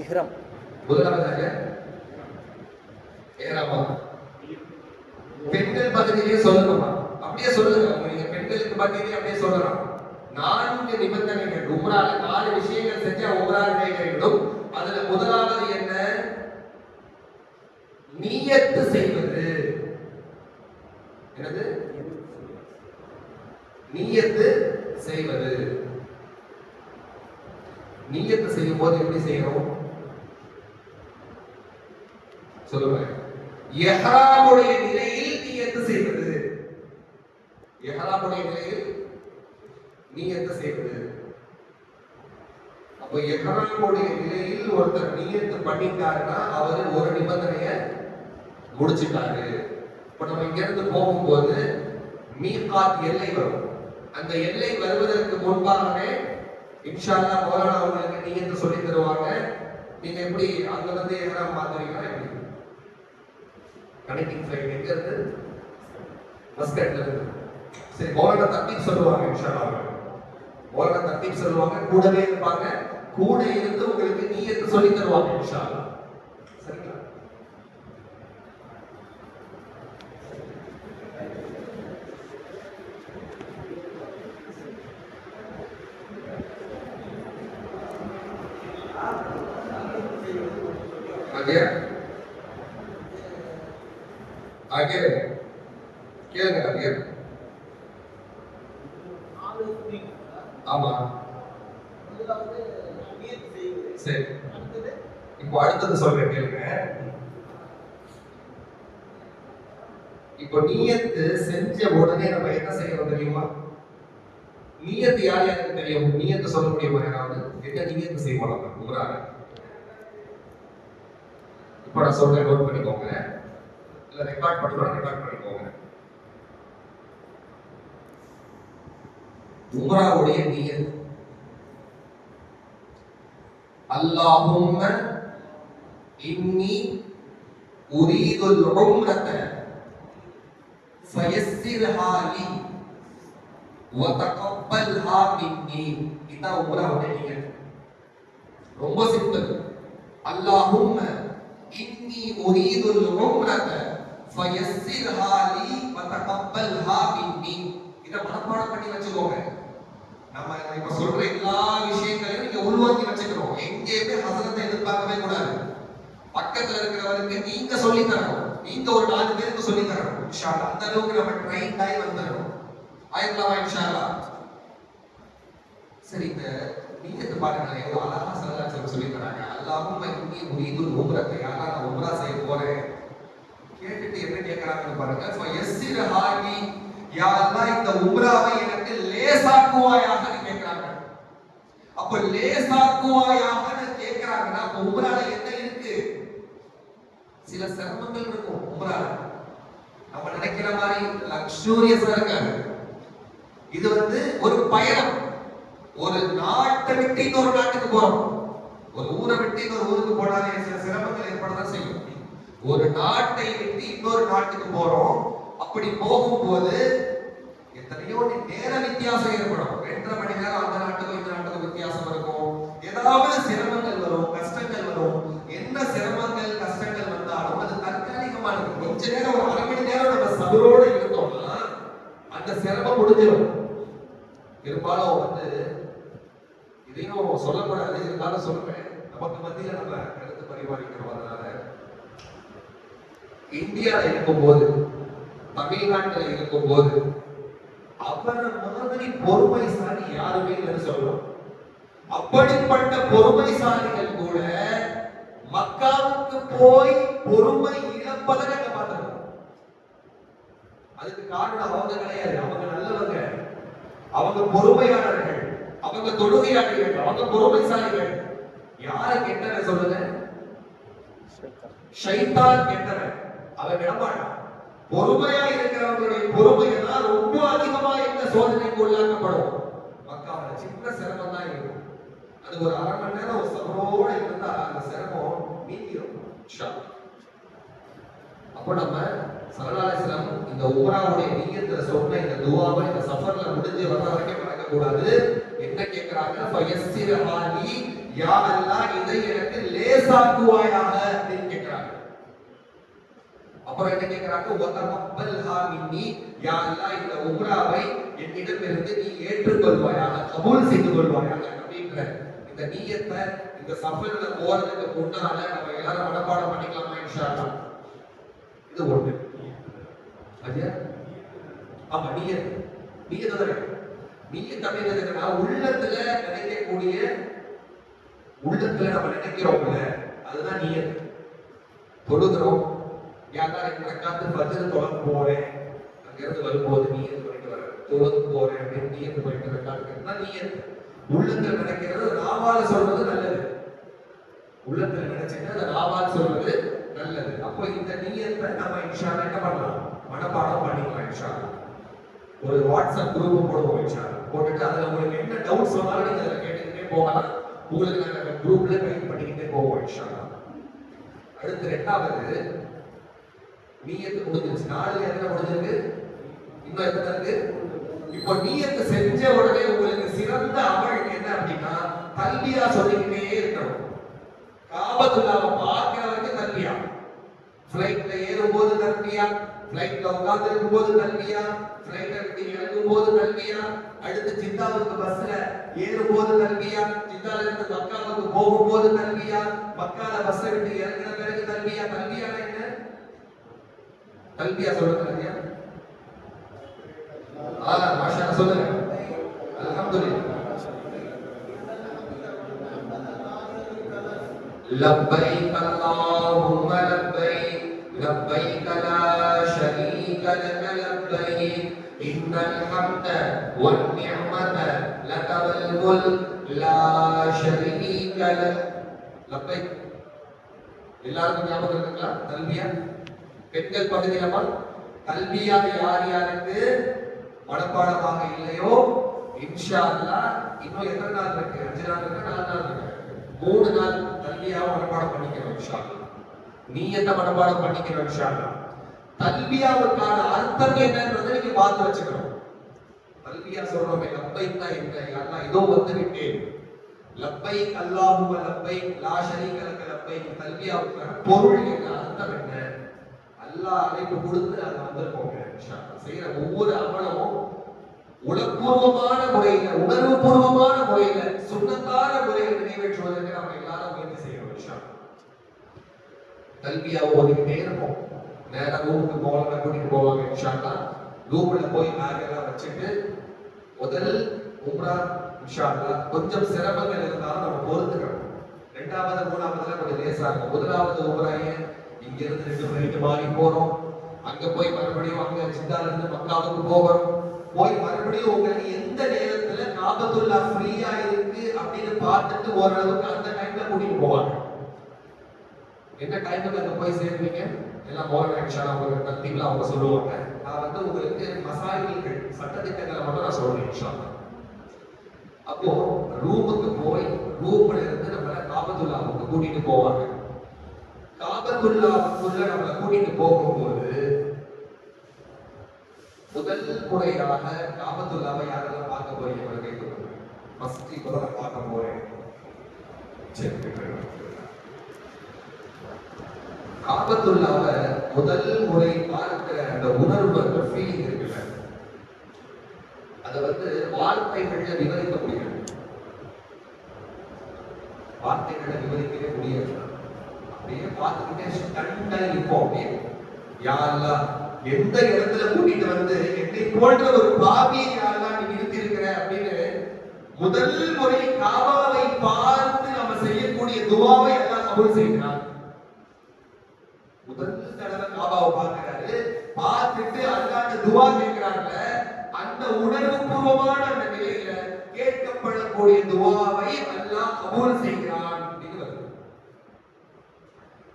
இஹ்ராம். முதலாவதாக ஏறாமா? பெண்கள் பகுதியிலே சொல்லணுமா? அப்படியே சொல்லுங்க. நீங்க பெண்களுக்கு பகுதியிலே அப்படியே சொல்லலாம். 4 நிபந்தனைகள். உம்ரால 4 விஷயங்கள் செஞ்சா உம்ரா நிறைவேறிவிடும். அதுல முதலாவது என்ன? நியத்து செய்வது. என்னது? நியத்து செய்வது. நியத்து செய்யும் போது எப்படி செய்யணும் சொல்லுங்க. இஹ்ராமுடைய நிலையில் நியத்து செய்வது. இஹ்ராமுடைய நிலையில் நியத்து செய்வது. எஹ்ராமுடைய நிலையில் ஒருத்தர் நியத்து பண்ணிட்டாருன்னா அவரு ஒரு நிபந்தனைய முடிச்சுட்டாரு. இப்ப நம்ம இங்க இருந்து போகும்போது மீகாத் எல்லை வரும். அந்த எல்லை வருவதற்கு முன்பாகவே இன்ஷா அல்லாஹ் மௌலானா அவங்களுக்கு நியத்து சொல்லி தருவாங்க. நீங்க எப்படி அங்க வந்து எஹ்ராம் மாத்துறீங்களா? எப்படி கனெக்டிங் ஃபிளைட் எங்க இருந்து? மஸ்கட்ல இருந்து. சரி, மௌலானா தர்தீப் சொல்லுவாங்க. இன்ஷா அல்லாஹ் மௌலானா தர்தீப் சொல்லுவாங்க, கூடவே இருப்பாங்க. கூட இருந்து உங்களுக்கு நியத்து சொல்லி தருவாங்க இன்ஷா அல்லாஹ். சரிங்களா? आगे आगे கேளுங்க. आगे ஆமா சரி, இப்போ அடுத்தது சொல்றேன் கேளுங்க. இப்போ நியத்து செஞ்ச உடனே நம்ம என்ன செய்யணும் தெரியுமா? நியத்து யார் யாருக்கு தெரியும்? நியத்து சொல்ல முடியுமா யாராவது? என்ன நியத்து செய்வோம் நம்ம உங்களால? இப்போ நான் சொல்றேன், நோட் பண்ணிக்கோங்க. இல்ல ரெக்கார்ட் பண்றோம், ரெக்கார்ட் பண்ணிக்கோங்க. உம்ராவுடைய நியத் அல்லாஹும்ம இன்னி உரீதுல் உம்ரத ஃபயஸ்ஸிர்ஹா லி வ தகப்பல்ஹா மின்னி. இதான் உம்ராவுடைய நியத். ரொம்ப சிம்பிள். அல்லாஹும்ம இன்னி உரீதுல் உம்ரத ஃபயஸ்ஸிர்ஹா லி வ தகப்பல்ஹா மின்னி. இத மனப்பாடம் பண்ணி வச்சுக்கோங்க. நம்ம இப்ப சொல்ற எல்லா விஷயங்களையும் நீங்க உள்வாங்கி வச்சுக்கணும். எங்கேயுமே ஹசரத்தை எதிர்பார்க்கவே கூடாது. பக்கத்துல இருக்கிறவருக்கு நீங்க சொல்லி தரணும். நீங்க ஒரு 4 பேருக்கு சொல்லி தரணும். இன்ஷா அல்லாஹ் அந்த அளவுக்கு நம்ம ட்ரெயின் ஆகி வந்துடணும். ஆயிரலாமா இன்ஷா அல்லாஹ். சரி, இந்த நீயத்து பாருங்க எவ்வளவு அழகா ஸல்லல்லாஹு சொல்லி தராங்க. அல்லாஹும்ம இன்னி உரீதுல் உம்ரத, யாரா நான் உம்ரா செய்ய போறேன். கேட்டுட்டு என்ன கேக்குறாங்கன்னு பாருங்க. ஃபயஸ்ஸிர்ஹா லி, யா அல்லாஹ் இந்த உம்ராவை எனக்கு லேசாக்குவாயாக கேக்குறாங்க. அப்ப லேசாக்குவாயாக கேக்குறாங்கன்னா உம்ரால என்ன இருக்கு? சில சிரமங்கள் இருக்கும் உம்ரால. நம்ம நினைக்கிற மாதிரி லக்ஸூரியஸா இருக்காது. இது ஒரு பயணம். ஒரு நாட்டை விட்டு இன்னொரு நாட்டுக்கு போறோம். ஒரு ஊரை விட்டு இன்னொரு ஊருக்கு போனாலே சில சிரமங்கள் ஏற்படதான் செய்யும். ஒரு நாட்டை விட்டு இன்னொரு நாட்டுக்கு போறோம். அப்படி போகும்போது எத்தனையோ நேர வித்தியாசம் ஏற்படும். 2.5 மணி நேரம் அந்த நாட்டுக்கும் இந்த நாட்டுக்கும் வித்தியாசம் இருக்கும். ஏதாவது சிரமங்கள் வரும், கஷ்டங்கள் வரும். என்ன சிரமங்கள் கஷ்டங்கள் வந்தாலும் அது தற்காலிகமானது. கொஞ்ச நேரம், ஒரு 1/2 மணி நேரம் நம்ம சபரோட இருந்தோம்னா அந்த சிரமம் முடிஞ்சிடும். பெரும்பாலும் இதையும் சொல்லக்கூடாது, இருந்தாலும் சொல்றேன். நமக்கு மத்தியில நம்ம கருத்து பரிமாறிக்கிறோம். அதனால இந்தியாவில் இருக்கும்போது, தமிழ்நாட்டில் இருக்கும்போது அவரை மாதிரி பொறுமைசாலி யாருமே இல்லைன்னு சொல்லலாம். அப்படிப்பட்ட பொறுமைசாலிகள் கூட மக்காவுக்கு போய் பொறுமை இழப்பதை நாங்க பார்த்திருக்கோம். அதுக்கு காரணம் அவங்க கிடையாது. அவங்க நல்லவங்க, அவங்க பொறுமையாளர்கள், அவங்க தொழுகையாளர்கள், அவங்க பொறுமைசாலிகள். யாரை கெட்டவன் சொல்லுங்க? ஷைத்தான் கெட்டவன். அவன் விடமாட்டான். பொறுமையா இருக்கிறவங்களுடைய பொறுமையெல்லாம் ரொம்ப அதிகமா இந்த சோதனைக்கு உள்ளாக்கப்படும். மக்காவில சின்ன சிரமம் தான் இருக்கும். அது ஒரு 1/2 மணி நேரம் ஒரு சபரோட இருந்தா அந்த சிரமம் நீங்கிடும். அப்போ நம்ம ஸல்லல்லாஹு அலைஹி வஸல்லம் இந்த உம்ராவுடைய நிய்யத்துல சொன்ன இந்த துஆவை இந்த சஃபர்ல முடிஞ்சு வர வரைக்கும் மறக்க கூடாது. என்ன கேக்குறாங்க? ஃபயஸ்ஸிர்ஹா லி, யா அல்லாஹ் இதை எனக்கு லேசாக்குவாயாக அப்படின்னு கேக்குறாங்க. அப்புறம் என்ன கேக்குறாங்க? வதகப்பல்ஹா மின்னி, யா அல்லாஹ் இந்த உம்ராவை என்னிடமிருந்து நீ ஏற்றுக்கொள்வாயாக, கபூல் செய்து கொள்வாயாக அப்படின்ற இந்த நிய்யத்தை இந்த சஃபர்ல போறதுக்கு முன்னால நம்ம எல்லாரும் மனப்பாடம் பண்ணிக்கலாமா இன்ஷா அல்லாஹ்? இது ஒன்று. அது ஆமா, நிய்யத். நிய்யத் அப்படிங்கிறதுனா உள்ளத்துல நினைக்கக்கூடிய, உள்ளத்துல நம்ம நினைக்கிறோம்ல, அதுதான் நிய்யத். தொழுகிறோம், யாரா 2 ரக்காத்து ஃபஜ்ர் தொழ போறேன், அங்க இருந்து வரும்போது நிய்யத் பண்ணிட்டு வரேன், தொழுது போறேன் அப்படின்னு நிய்யத் பண்ணிட்டு ரக்காத்து தான் நிய்யத். உள்ளத்துல நினைக்கிறது நாவால சொல்றது நல்லது. உள்ளத்துல நினைச்சிட்டு அதை நாவால சொல்றது நல்லது. அப்போ இந்த நியத்தை நம்ம இன்ஷா அல்லாஹ் என்ன பண்ணலாம், மனப்பாடம் பண்ணிக்கலாம் இன்ஷா அல்லாஹ். ஒரு வாட்ஸ்அப் குரூப் போடுவோம் இன்ஷா அல்லாஹ். போட்டுட்டு அதுல உங்களுக்கு என்ன டவுட் சொன்னாலும் நீங்க அதுல கேட்டுக்கிட்டே போகலாம். உங்களுக்கு நாங்க குரூப்ல கைட் பண்ணிக்கிட்டே போவோம் இன்ஷா அல்லாஹ். அடுத்து ரெண்டாவது நியத்து முடிஞ்சிருச்சு. நாலு எத்தனை முடிஞ்சிருக்கு, இன்னும் எத்தனை இருக்கு? இப்போ நியத்து செஞ்ச உடனே உங்களுக்கு சிறந்த அமல் என்ன அப்படின்னா தல்பியா சொல்லிக்கிட்டே இருக்கணும். காபத்துல்லாஹ் பார்க்கிற வரைக்கும் தல்பியா, ஃளைட்ல ஏறும்போது தல்பியா, ஃளைட்ல உட்கார்ந்து இருக்கும்போது தல்பியா, ஃளைட்ல விட்டு இறங்கும்போது தல்பியா, அடுத்து ஜித்தாவுக்கு பஸ்ல ஏறும்போது தல்பியா, ஜித்தால இருந்து மக்காவுக்கு போகும்போது தல்பியா, மக்கால பஸ்ல விட்டு இறங்கின பிறகு தல்பியா. தல்பியா என்ன? தல்பியா சொல்லுங்க ஐயா. மாஷா சொல்லுங்க. அல்ஹம்துலில்லாஹ். லப்பைக் அல்லாஹும்ம லப்பைக் லப்பைக் லா ஷரீக லக லப்பைக் இன்னல் ஹம்த வன் நிஅமத லக வல் முல்க் லா ஷரீக லக். லப்பைக் எல்லாருக்கும் ஞாபகம் இருக்குங்களா தல்பியா? பெண்கள் பகுதியில தல்பியா யார் யாருக்கு மனப்பாடமாக இல்லையோ இன்ஷா அல்லாஹ் இன்னும் எத்தனை நாள் இருக்கு? 5 நாள் இருக்கு, 4 நாள் இருக்கு, 3 நாள் தல்பியாவை மனப்பாடம் பண்ணிக்கணும் இன்ஷா அல்லாஹ். நியத்தை மனப்பாடம் பண்ணிக்கணும் இன்ஷா அல்லாஹ். தல்பியாவுக்கான அர்த்தம் என்னன்றதை நீங்க பார்த்து வச்சுக்கணும். தல்பியா சொல்றோமே லப்பைக்னா என்ன? அல்லாஹ் இதோ வந்து விட்டேன். லப்பைக் அல்லாஹும்ம லப்பைக் லா ஷரீக லக லப்பைக். தல்பியாவுக்கான பொருள் என்ன, அர்த்தம் என்ன? அல்லாஹ் அழைப்பு கொடுத்து அதை வந்திருக்கோங்க இன்ஷா அல்லாஹ். செய்யற ஒவ்வொரு அமலும் உளப்பூர்வமான முறையில, உணர்வு பூர்வமான முறையில, சுன்னத்தான முறையில் நிறைவேற்றுவதற்கு நம்ம எல்லாரும் முயற்சி செய்யணும் இன்ஷா அல்லாஹ். தல்பியா ஓதிக்கிட்டே இருப்போம். நேரா ரூமுக்கு போகலாம், கூட்டிட்டு போவாங்க இன்ஷா அல்லாஹ். ரூம்ல போய் பேக் எல்லாம் வச்சுட்டு முதல் உம்ரா இன்ஷா அல்லாஹ். கொஞ்சம் சிரமங்கள் இருந்தாலும் நம்ம பொறுத்துக்கணும். 2வது 3வதுல கொஞ்சம் லேசா இருக்கும். முதலாவது உம்ராயே இங்க இருந்து 2 ஃளைட் மாறி போறோம், அங்க போய் மறுபடியும் அங்க ஜித்தால இருந்து மக்காவுக்கு போறோம், போய் மறுபடியும் உங்களுக்கு எந்த நேரத்துல காபத்துல்லாஹ் ஃப்ரீயா இருக்கு அப்படின்னு பார்த்துட்டு ஓரளவுக்கு அந்த டைம்ல கூட்டிட்டு போவாங்க. என்ன டைமுக்கு அங்க போய் சேருவீங்க எல்லாம் மௌலானா இன்ஷா அல்லாஹ் உங்களுக்கு தர்த்தீப்ல அவங்க சொல்லுவாங்க. நான் வந்து உங்களுக்கு மசாயில்கள் சட்டதிட்டங்களை மட்டும் நான் சொல்றேன் இன்ஷா அல்லாஹ். அப்போ ரூமுக்கு போய் ரூம்ல இருந்து நம்மள காபத்துல்லாஹ்வுக்கு கூட்டிட்டு போவாங்க. காபத்துல்லாஹ்வுக்குள்ள நம்மள கூட்டிட்டு போகும்போது முதல் முறையாக காபத்துல்லாஹ்வை யாரெல்லாம் பார்க்க போறீங்க? கை தூக்குங்க. ஃபர்ஸ்ட் இப்பதான் பார்க்க போறேன். சரி, காபத்துல்லாஹ்வை முதல் முறை பார்க்கிற அந்த உணர்வு, அந்த ஃபீலிங் இருக்குல்ல, அதை வந்து வார்த்தைகள்ல விவரிக்க முடியாது. வார்த்தைகளை விவரிக்கவே முடியாது. அப்படியே பார்த்துக்கிட்டே ஸ்டண்டாக இருப்போம். அப்படியே யா அல்லாஹ் எந்த இடத்துல கூட்டிட்டு வந்து என்னை போன்ற ஒரு பாவியை யா அல்லாஹ் நீ நிறுத்தி இருக்கிற அப்படின்னு முதல் முறை காபாவை பார்த்து நம்ம செய்யக்கூடிய துஆவை அல்லாஹ் கபூல் செய்கிறான். முதல் தடவை காபாவை பார்க்கிறாரு, பார்த்துட்டு அல்லாஹ்ட்ட துஆ கேட்கிறாங்க. அந்த உணர்வு பூர்வமான அந்த நிலையில கேட்கப்படக்கூடிய துஆவை அல்லாஹ் கபூல் செய்கிறான் அப்படின்னு வருது.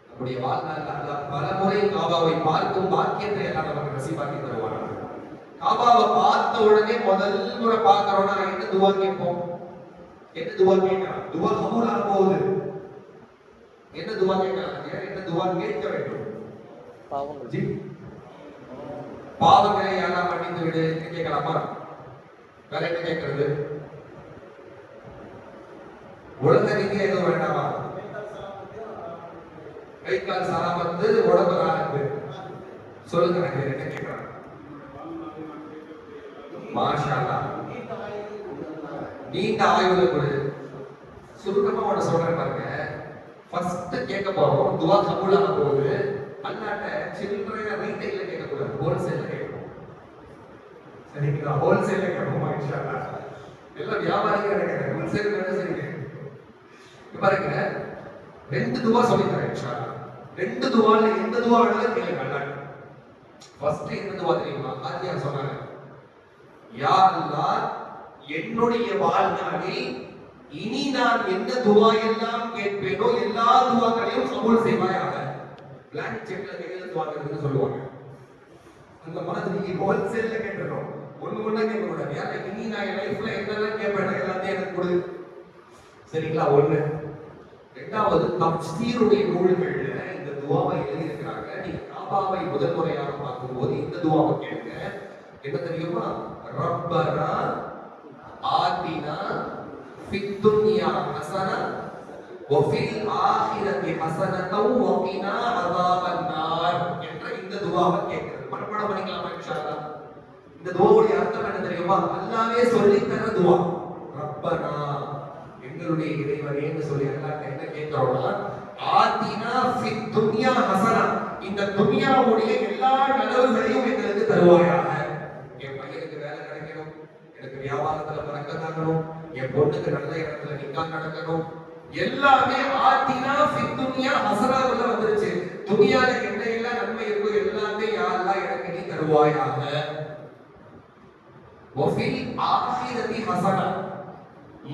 நம்முடைய வாழ்நாளில் அல்லாஹ் பல முறை காபாவை பார்க்கும் பாக்கியத்தை எல்லாம் நமக்கு நசீபாக்கி தருவாங்க. காபாவை பார்த்த உடனே முதல் முறை பார்க்கிறோம்னா என்ன துஆ கேட்போம்? என்ன துஆ கேட்கலாம்? துஆ கபூல் ஆக போகுது. என்ன துஆ கேட்கலாம்? என்ன துஆ கேட்க வேண்டும்? பாவங்கள் ஜி, பாவங்களை எல்லாம் மன்னித்து விடு கேட்கலாமா? வேற என்ன கேட்கறது? உலக ரீதியா எதுவும் வேண்டாமா? கை கால் சலாமத்து, உடம்பு நாளுக்கு சொல்லுங்க. என்ன கேட்கலாம்? மாஷா அல்லாஹ் நீண்ட ஆயுள கொடு. சுருக்கமா ஒன்று சொல்றேன் பாருங்க. ஃபர்ஸ்ட் கேட்க போறோம், துஆ கபூல் ஆக போகுது. அல்லாட்ட சில்லறையா ரீட்டைல்ல கேட்கக்கூடாது, ஹோல்சேல்ல கேட்கணும். சரிங்களா? ஹோல்சேல்ல கேட்கணுமா? இன்ஷா அல்லாஹ் எல்லாம் வியாபாரிகள் கிடைக்கிறாங்க. ஹோல்சேல் வேலை செய்யுங்க. பாருங்க, 2 துஆ சொல்லி தரேன் இன்ஷா அல்லாஹ். 2 துஆல எந்த துஆ வேணாலும் கேளுங்க அல்லாஹ். ஃபர்ஸ்ட் என்ன துஆ தெரியுமா? ஆதியா சொன்னாங்க, யா அல்லாஹ் என்னுடைய வாழ்நாளில் இனி நான் என்ன துவா எல்லாம் கேட்பேனோ எல்லா துவாக்களையும் கபூல் செய்வாயாக. பிளாங்க் செக்ல கையெழுத்து வாங்குறதுன்னு சொல்லுவாங்க. அந்த மாதிரி நீங்க ஹோல்சேல்ல கேட்டுறோம், ஒண்ணு ஒண்ணா கேட்க கூடாது. யாரா இனி நான் என் லைஃப்ல என்னெல்லாம் கேட்பேனோ எல்லாத்தையும் எனக்கு கொடு, சரிங்களா? ஒண்ணு. இரண்டாவது, தப்சீருடைய நூல்கள்ல இந்த துவாவை எழுதி இருக்கிறாங்க. நீங்க காபாவை முதல் முறையாக பார்க்கும்போது இந்த துவாவை கேளுங்க. என்ன தெரியுமா? ரப்பனா ஆதினா ஃபித் துன்யா ஹஸனா வ ஃபில் ஆখিরাতি ஹஸனத்தன் வ கினா அஸாபன் நார் என்ற இந்த துவாவை கேட்கிறது. மனப்பாடம் பண்ணிக்கலாமா இன்ஷா அல்லாஹ்? இந்த துவாவுடைய அர்த்தம் என்ன தெரியுமா? அல்லாஹ்வே சொல்லி தர துவா. ரப்பனா, எங்களுடைய இறைவனேன்னு சொல்லி அல்லாஹ் என்ன கேட்கிறோம்னா, ஆதினா ஃபித் துன்யா ஹஸனா, இந்த துன்யாவுடைய எல்லா நலவுகளையும் எங்களுக்கு தருவாயாக. என் பையனுக்கு வேலை கிடைக்கணும், எனக்கு வியாபாரத்துல பறக்கத்தாகணும், என் பொண்ணுக்கு நல்ல இடத்துல நிக்காஹ் நடக்கணும், எல்லாமே ஆதினா ஃபித் துன்யா ஹஸனாவுல வந்துருச்சு. துன்யால என்ன எல்லாம் நன்மை இருக்கோ எல்லாத்தையும் யா அல்லாஹ் எனக்கு நீ தருவாயாக. வஃபில் ஆখিরাতি ஹஸனா,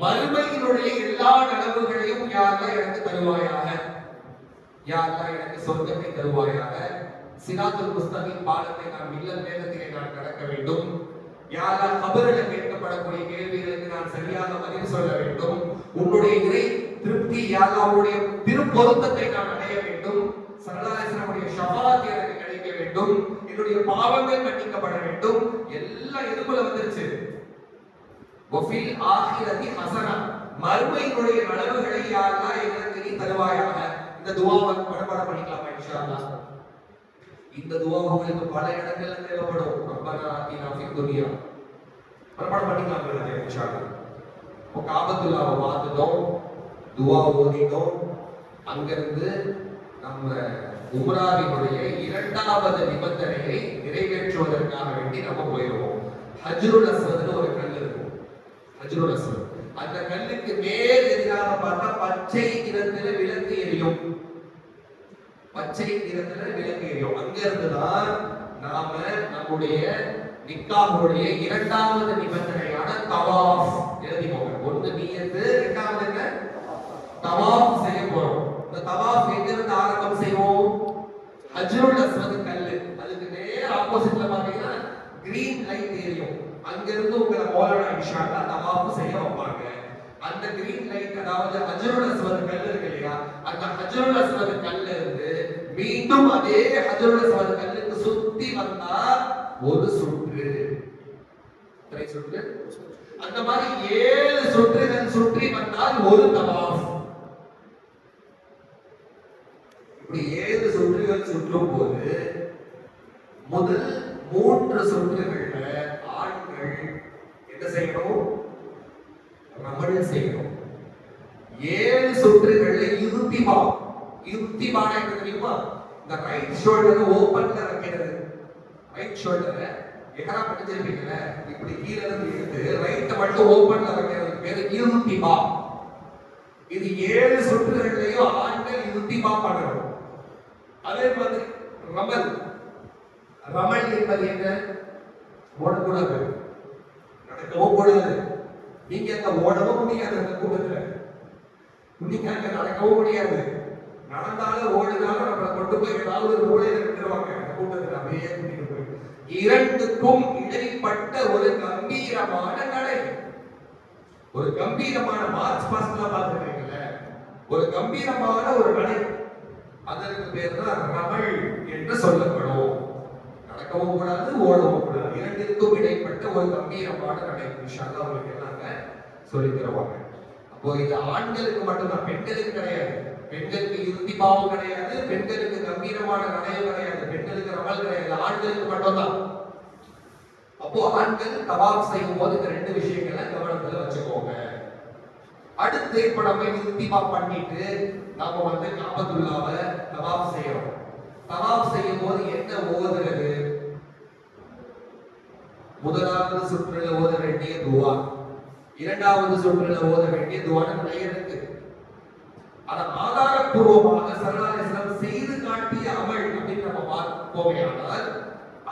மறுமையினுடைய எல்லா நலவுகளையும் யா அல்லாஹ் எனக்கு தருவாயாக. யா அல்லாஹ் எனக்கு சொர்க்கத்தை தருவாயாக. சிராத்துல் முஸ்தகீம் பாலத்தை நான் மில்லல் வேகத்திலே நான் கடக்க வேண்டும். யா அல்லாஹ் கபரில் கேட்கப்படக்கூடிய கேள்விகளுக்கு நான் சரியாக பதில் சொல்ல வேண்டும். உன்னுடைய இறை திருப்தி, யா அல்லாஹ் உன்னுடைய திருப்பொருத்தத்தை நான் அடைய வேண்டும். ஸல்லல்லாஹு அலைஹி வஸல்லம் ஷஃபாத் எனக்கு கிடைக்க வேண்டும். என்னுடைய பாவங்கள் மன்னிக்கப்பட வேண்டும். எல்லாம் எதுக்குள்ள வந்துருச்சு? வஃபில் ஆখিরাতি ஹஸனா, மறுமையினுடைய நலவுகளை யா அல்லாஹ் எனக்கு நீ தருவாயாக. இந்த துஆவை மனப்பாடம் பண்ணிக்கலாமா இன்ஷா அல்லாஹ்? இந்த துஆ உங்களுக்கு பல இடங்கள்ல தேவைப்படும். ரப்பனா ஆதினா ஃபித் துன்யா மனப்பாடம் பண்ணிக்கலாமா இன்ஷா அல்லாஹ்? இப்போ காபத்துல்லாஹ்வை பார்த்துட்டோம், துஆ ஓதிட்டோம். அங்கிருந்து நம்ம உம்ராவினுடைய இரண்டாவது நிபந்தனையை நிறைவேற்றுவதற்காக வேண்டி நம்ம போயிடுவோம். ஹஜ்ருல் அஸ்வத்னு ஒரு கல் இருக்கும். ஹஜ்ருல் அஸ்வத், அந்த கல்லுக்கு மேல் எதிராக பார்த்தா பச்சை நிறத்துல விளக்கு எரியும். பச்சை நிறத்துல விளக்கு எரியும். அங்கிருந்து தான் நாம நம்முடைய நிக்காஹுடைய இரண்டாவது நிபந்தனையான தவாஃப் எழுதிக்கோங்க. ஒன்று நியத்து, இரண்டாவது என்ன? தவாஃப் செய்ய போறோம். இந்த தவாஃப் எங்கிருந்து ஆரம்பம் செய்வோம்? ஹஜ்ருல் அஸ்வத் கல்லு, அதுக்கு நேர் ஆப்போசிட்ல பாத்தீங்கன்னா கிரீன் லைட் எரியும். அங்கிருந்து உங்களை மௌலானா இன்ஷா அல்லாஹ் தவாஃப் செய்ய வைப்பாங்க. அந்த கிரீன் லைட், அதாவது ஹஜ்ருல் அஸ்வத் கல் இருக்கு இல்லையா, அந்த ஹஜ்ருல் அஸ்வத் கல்ல இருந்து மீண்டும் அதே ஹஜ்ருல் அஸ்வத் கல்லுக்கு சுத்தி வந்தா ஒரு சுற்று, எத்தனை சுற்று? அந்த மாதிரி 7 சுற்றுகள் சுற்றி வந்தால் ஒரு தவாஃப். இப்படி 7 சுற்றுகள் சுற்றும் போது முதல் 3 சுற்றுகள்ல ஆண்கள் என்ன செய்யணும்? ரமல் செய்யணும். 7 சுற்றுகள்ல இறுதிபா, இறுதிபானா என்ன தெரியுமா? இந்த ரைட் ஷோல்டரை ஓபன்ல வைக்கிறது. ரைட் ஷோல்டரை எஹராம் பண்ணிச்சிருப்பீங்கல்ல, இப்படி கீழ இருந்து எடுத்து ரைட்ட மட்டும் ஓபன்ல வைக்கிறது பேரு இறுதிபா. இது 7 சுற்றுகள்லயும் ஆண்கள் இறுதிபா பண்ணணும். அதே மாதிரி ரமல், ரமல் என்பது என்ன? ஓடக்கூடாது, நடக்கவும் கூடாது. நீங்க அங்க ஓடவும் முடியாது, அந்த கூட்டத்துல நீங்க அங்க நடக்கவும் முடியாது. நடந்தாலும் ஓடினாலும் நம்மளை கொண்டு போய் ஏதாவது ஒரு மூலையில விட்டுருவாங்க. அந்த கூட்டத்துல அப்படியே கூட்டிட்டு போய் இரண்டுக்கும் இடைப்பட்ட ஒரு கம்பீரமான நடை, ஒரு கம்பீரமான மார்ச் பாஸ்ட்ல பார்த்துருக்கீங்கல்ல, ஒரு கம்பீரமான ஒரு நடை, அதற்கு பேர் தான் ரமல் என்று சொல்லப்படும். நடக்கவும் கூடாது, ஓடவும் கூடாது. இரண்டிற்கும் இடைப்பட்ட ஒரு கம்பீரமான நடை. இன்ஷா அல்லாஹ் உங்களுக்கு எல்லாங்க சொல்லி தருவாங்க. அப்போ இது ஆண்களுக்கு மட்டும்தான், பெண்களுக்கு கிடையாது. பெண்களுக்கு இறுதிபாவும் கிடையாது, பெண்களுக்கு கம்பீரமான நடையும் கிடையாது, பெண்களுக்கு ரமல் கிடையாது, ஆண்களுக்கு மட்டும்தான். அப்போ ஆண்கள் தவாஃப் செய்யும் போது இந்த 2 விஷயங்களை கவனத்துல வச்சுக்கோங்க. அடுத்து இப்ப நம்ம இறுதிபா பண்ணிட்டு நாம வந்து காபத்துல்லாஹ்வை தவாஃப் செய்யறோம். தவாஃப் செய்யும் போது என்ன ஓதுறது? முதலாவது சுற்றுல ஓத வேண்டிய துஆ, இரண்டாவது சுற்றுல ஓத வேண்டிய துஆ நிறைய இருக்கு. ஆனா ஆதாரப்பூர்வமாக ஸல்லல்லாஹு அலைஹி வஸல்லம் செய்து காட்டிய அமல் அப்படின்னு நம்ம பார்ப்போமேயானால்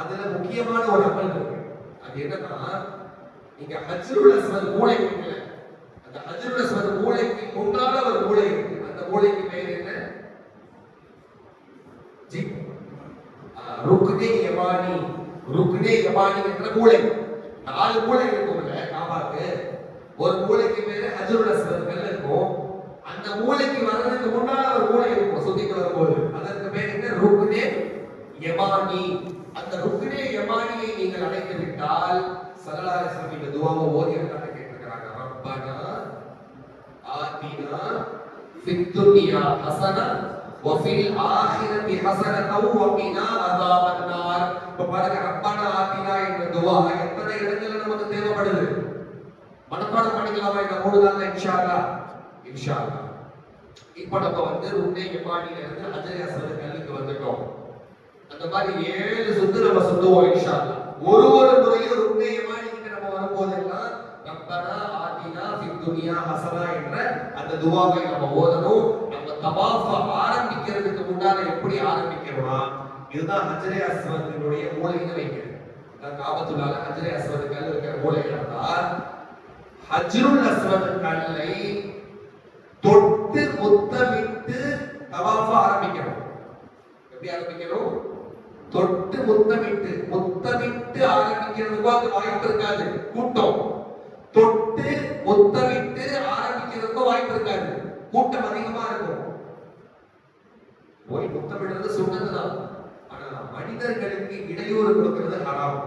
அதுல முக்கியமான ஒரு அமல் இருக்கு. அது என்னன்னா, நீங்க ஹஜ்ருல் அஸ்வத் மூளை இருக்குல்ல, அந்த ஹஜ்ருல் அஸ்வத் மூளைக்கு முன்னால ஒரு மூளை இருக்கு. அந்த மூளைக்கு பேர் என்ன? ஜி ருக்னே யமானி. ருக்னே யமானி என்ற மூளை. 4 மூளை இருக்கும்ல காபாக்கு. ஒரு மூளைக்கு பேரு ஹஜ்ருல் அஸ்வத் கல் இருக்கும். அந்த மூளைக்கு வர்றதுக்கு முன்னால ஒரு மூளை இருக்கும் சுத்திக்கு வரும்போது. அதற்கு பேர் என்ன? ருக்னே யமானி. அந்த ருக்னே யமானியை நீங்கள் அடைந்து விட்டால் ஸல்லல்லாஹு அலைஹி வஸல்லம் இந்த துஆவை ஓதி அல்லாஹ்ட்ட கேட்கிறாங்க. ரப்பனா ஆதினா ஃபித் துன்யா ஹஸனா வ ஃபில் ஆখিরাতি ஹஸனத்தன் வ கினா அஸாபன் நார். இப்ப பாருங்க, ரப்பனா ஆதினா என்ற துஆ எத்தனை இடங்கள்ல நமக்கு தேவைப்படுது? மனப்பாடம் பண்ணிக்கலாமா இந்த 3 நாள்ல? இன்ஷா அல்லாஹ். இன்ஷா அல்லாஹ். இப்போ நம்ம ருக்னே யமானில இருந்து ஹஜ்ருல் அஸ்வத் கல்லுக்கு வந்துட்டோம். அந்த மாதிரி 7 சுத்து நம்ம சுத்துவோம் இன்ஷா அல்லாஹ். ஒரு முறையும் ருக்னே யமானிக்கு நம்ம வரும்போதெல்லாம் ரப்பனா ஆதினா ஃபித் துன்யா ஹஸனா என்ற அந்த துஆவை நம்ம ஓதணும். நம்ம தவாஃப் ஆரம்பிக்கிறதுக்கு முன்னால எப்படி ஆரம்பிக்கணும்னா, இதுதான் ஹஜ்ரே அஸ்வதினுடைய மூலையில வைக்கிறது. காபத்துல்லாஹ்ல ஹஜ்ரே அஸ்வத் கல் இருக்கிற மூலையில தான் ஹஜ்ருல் அஸ்வத் கல்லை தொட்டு முத்தமிட்டு தவாஃப் ஆரம்பிக்கணும். எப்படி ஆரம்பிக்கணும்? தொட்டு முத்தமிட்டு ஆரம்பிக்கிறதுக்கு அது வாய்ப்பு இருக்காது. கூட்டம் தொட்டு முத்தமிட்டு ஆரம்பிக்கிறதுக்கு வாய்ப்பு இருக்காது. கூட்டம் அதிகமா இருக்கும். போய் முத்தமிடுறது சுன்னத்துதான். ஆனா மனிதர்களுக்கு இடையூறு கொடுக்கிறது ஹராம்.